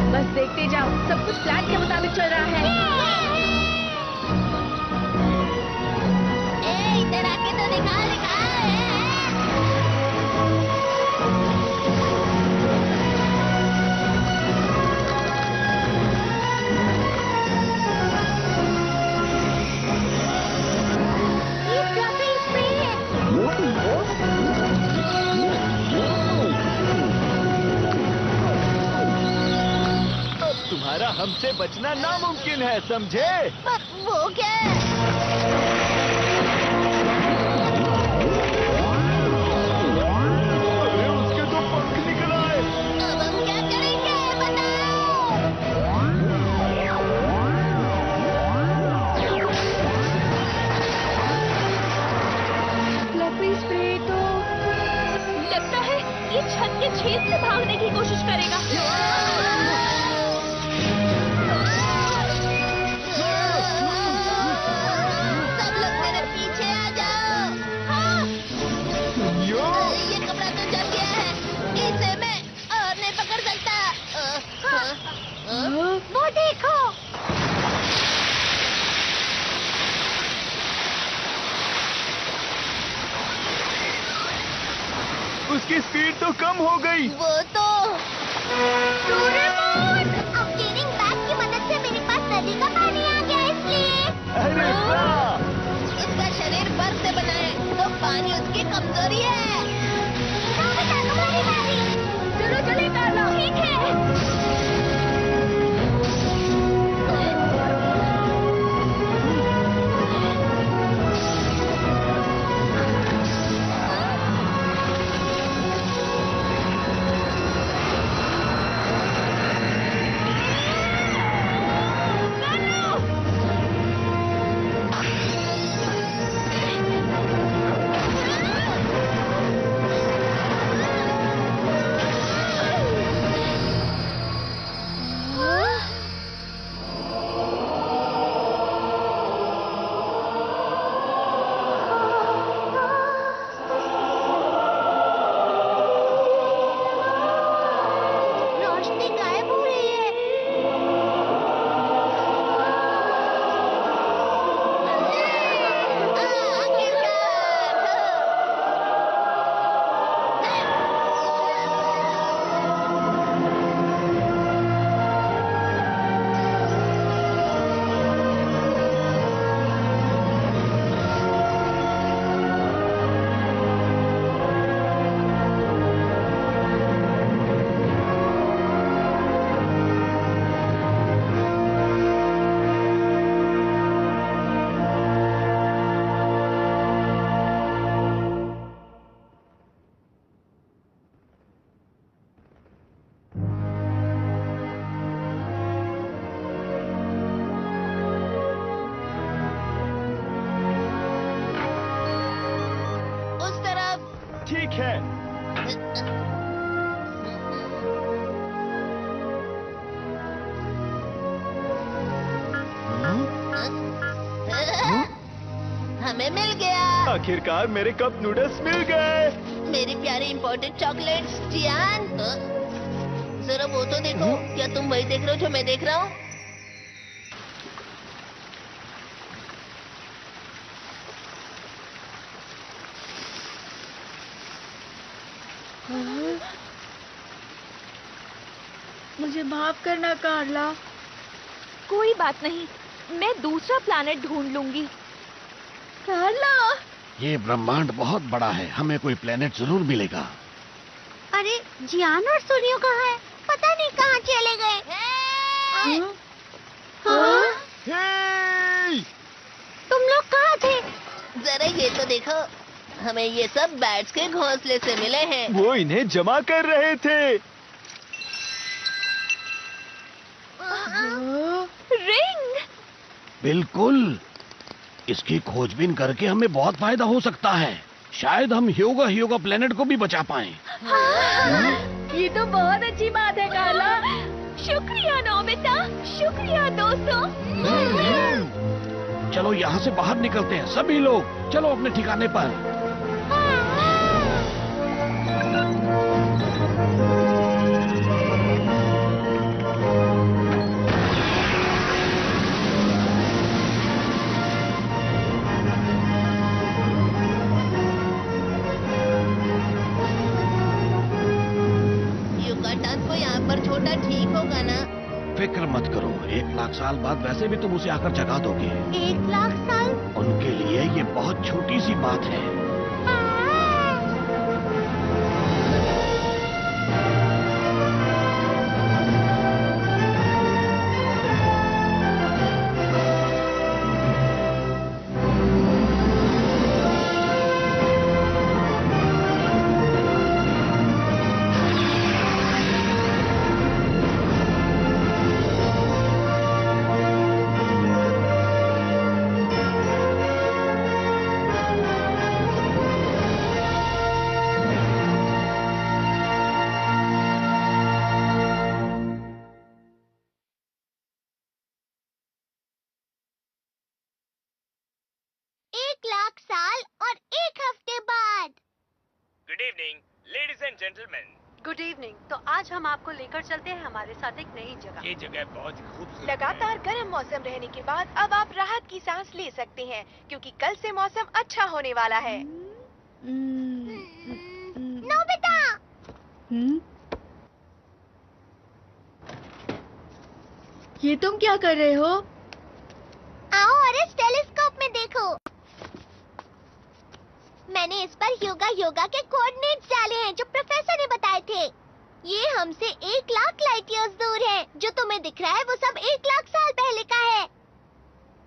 बस देखते जाओ, सब कुछ प्लान के मुताबिक चल रहा है। इधर आके तो दिखा। तुम्हारा हमसे बचना नामुमकिन है, समझे? वो क्या है? अरे उसके तो पंख निकल आए। अब हम क्या करेंगे बताओ? फ्लफी स्प्रे तो लगता है ये छत के छेद से भागने की कोशिश करेगा। सब लोग मेरे पीछे आ जाओ। हाँ, ये कपड़ा तो जल गया है, इसे मैं और नहीं पकड़ सकता। वो देखो। उसकी स्पीड तो कम हो गई। वो तो डोरेमोन, अब केरिंग बैग की मदद से मेरे पास नदी का पानी आ गया, इसलिए अरे वाह! उसका शरीर बर्फ से बना है, तो पानी उसकी कमजोरी है। चलो चले कार्ला। ठीक है। ठीक है। हमें मिल गया। आखिरकार मेरे कप नूडल्स मिल गए। मेरी प्यारी इम्पोर्टेड चॉकलेट्स, जियान। जरा वो तो देखो। क्या तुम वही देख रहे हो जो मैं देख रहा हूँ? मुझे माफ करना कार्ला। कोई बात नहीं, मैं दूसरा प्लैनेट ढूंढ लूंगी। कार्ला, ये ब्रह्मांड बहुत बड़ा है, हमें कोई प्लेनेट जरूर मिलेगा। अरे जियान और सूर्यो कहाँ है? पता नहीं कहाँ चले गए। तुम लोग कहाँ थे? जरा ये तो देखो, हमें ये सब बैट्स के घोंसले से मिले हैं। वो इन्हें जमा कर रहे थे। रिंग। बिल्कुल, इसकी खोजबीन करके हमें बहुत फायदा हो सकता है। शायद हम ह्योगा प्लेनेट को भी बचा पाएं। ये तो बहुत अच्छी बात है कार्ला। शुक्रिया नोबिता, शुक्रिया दोस्तों। चलो यहाँ से बाहर निकलते हैं सभी लोग, चलो अपने ठिकाने पर। युगाटन को यहाँ पर छोटा ठीक होगा ना? फिक्र मत करो, 1 लाख साल बाद वैसे भी तुम उसे आकर जगा दोगे। 1 लाख साल? उनके लिए ये बहुत छोटी सी बात है। Good evening ladies and gentleman. Good evening. तो आज हम आपको लेकर चलते हैं हमारे साथ एक नई जगह। ये जगह बहुत ही खूबसूरत लगातार गर्म मौसम रहने के बाद अब आप राहत की सांस ले सकते हैं क्योंकि कल से मौसम अच्छा होने वाला है। नोबिता! ये तुम क्या कर रहे हो? आओ और इस टेलीस्कोप में देखो। मैंने इस पर योगा के कोऑर्डिनेट्स डाले हैं जो प्रोफेसर ने बताए थे। ये हमसे 1 लाख लाइट ईयर्स दूर है। जो तुम्हें दिख रहा है वो सब 1 लाख साल पहले का है।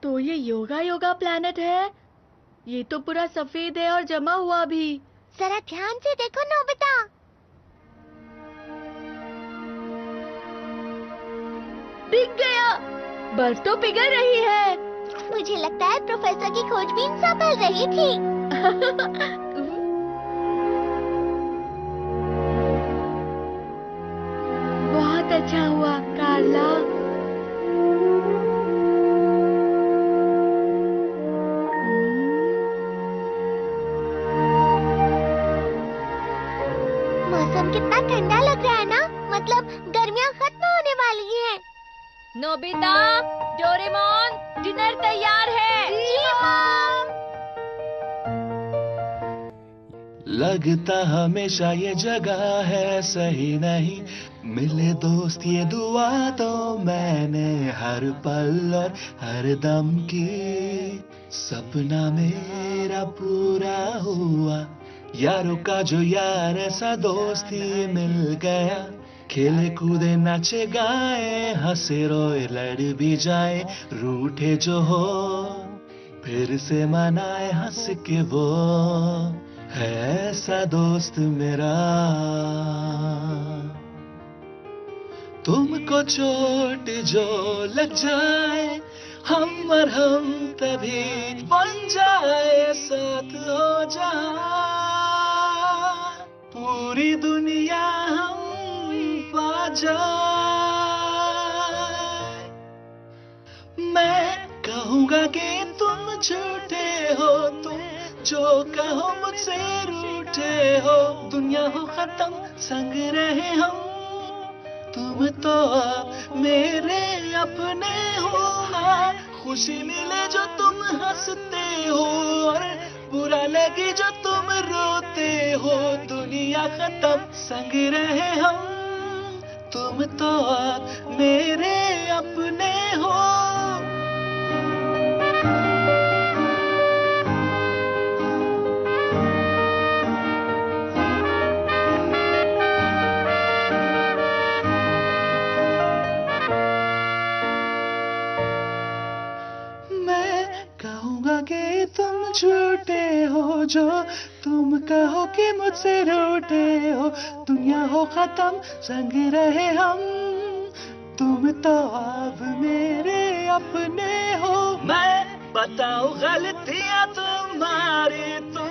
तो ये योगा प्लैनेट है? ये तो पूरा सफेद है और जमा हुआ भी। जरा ध्यान से देखो नोबिता। पिघल गया। बर्फ तो पिघल रही है। मुझे लगता है प्रोफेसर की खोजबीन सफल रही थी। बहुत अच्छा हुआ कार्ला। मौसम कितना ठंडा लग रहा है ना? मतलब गर्मियाँ खत्म होने वाली हैं। नोबिता, डोरेमोन, डिनर तैयार है। जी मॉम। लगता हमेशा ये जगह है सही नहीं, मिले दोस्त ये दुआ तो मैंने हर पल और हर दम की। सपना मेरा पूरा हुआ, यारों का जो यार ऐसा दोस्त ही मिल गया। खेले कूदे नाचे गाए, हंसे रोए लड़ भी जाए, रूठे जो हो फिर से मनाए हंस के वो है ऐसा दोस्त मेरा। तुमको चोट जो लग जाए, हम और हम तभी बन जाए, साथ हो जाए पूरी दुनिया हम पा जाए। मैं कहूँगा कि तुम झूठे हो, तुम जो कहो मुझसे रूठे हो। दुनिया हो खत्म संग रहे हम, तुम तो मेरे अपने हो। हाँ, खुशी मिले जो तुम हंसते हो और बुरा लगे जो तुम रोते हो। दुनिया खत्म संग रहे हम, तुम तो मेरे अपने हो। कि तुम झूठे हो जो तुम कहो कि मुझसे रूठे हो। दुनिया हो खत्म संग रहे हम, तुम तो अब मेरे अपने हो। मैं बताऊं गलतियां तुम्हारी, तुम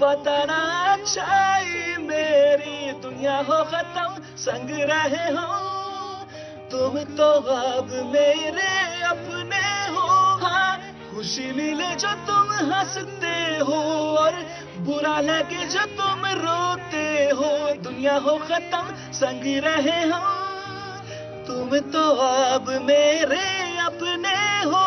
बताना अच्छाई मेरी। दुनिया हो खत्म संग रहे हम, तुम तो अब मेरे अपने हो। हाँ, खुशी मिले जो तुम हंसते हो और बुरा लगे जो तुम रोते हो। दुनिया हो खत्म संग रहे हो, तुम तो अब मेरे अपने हो।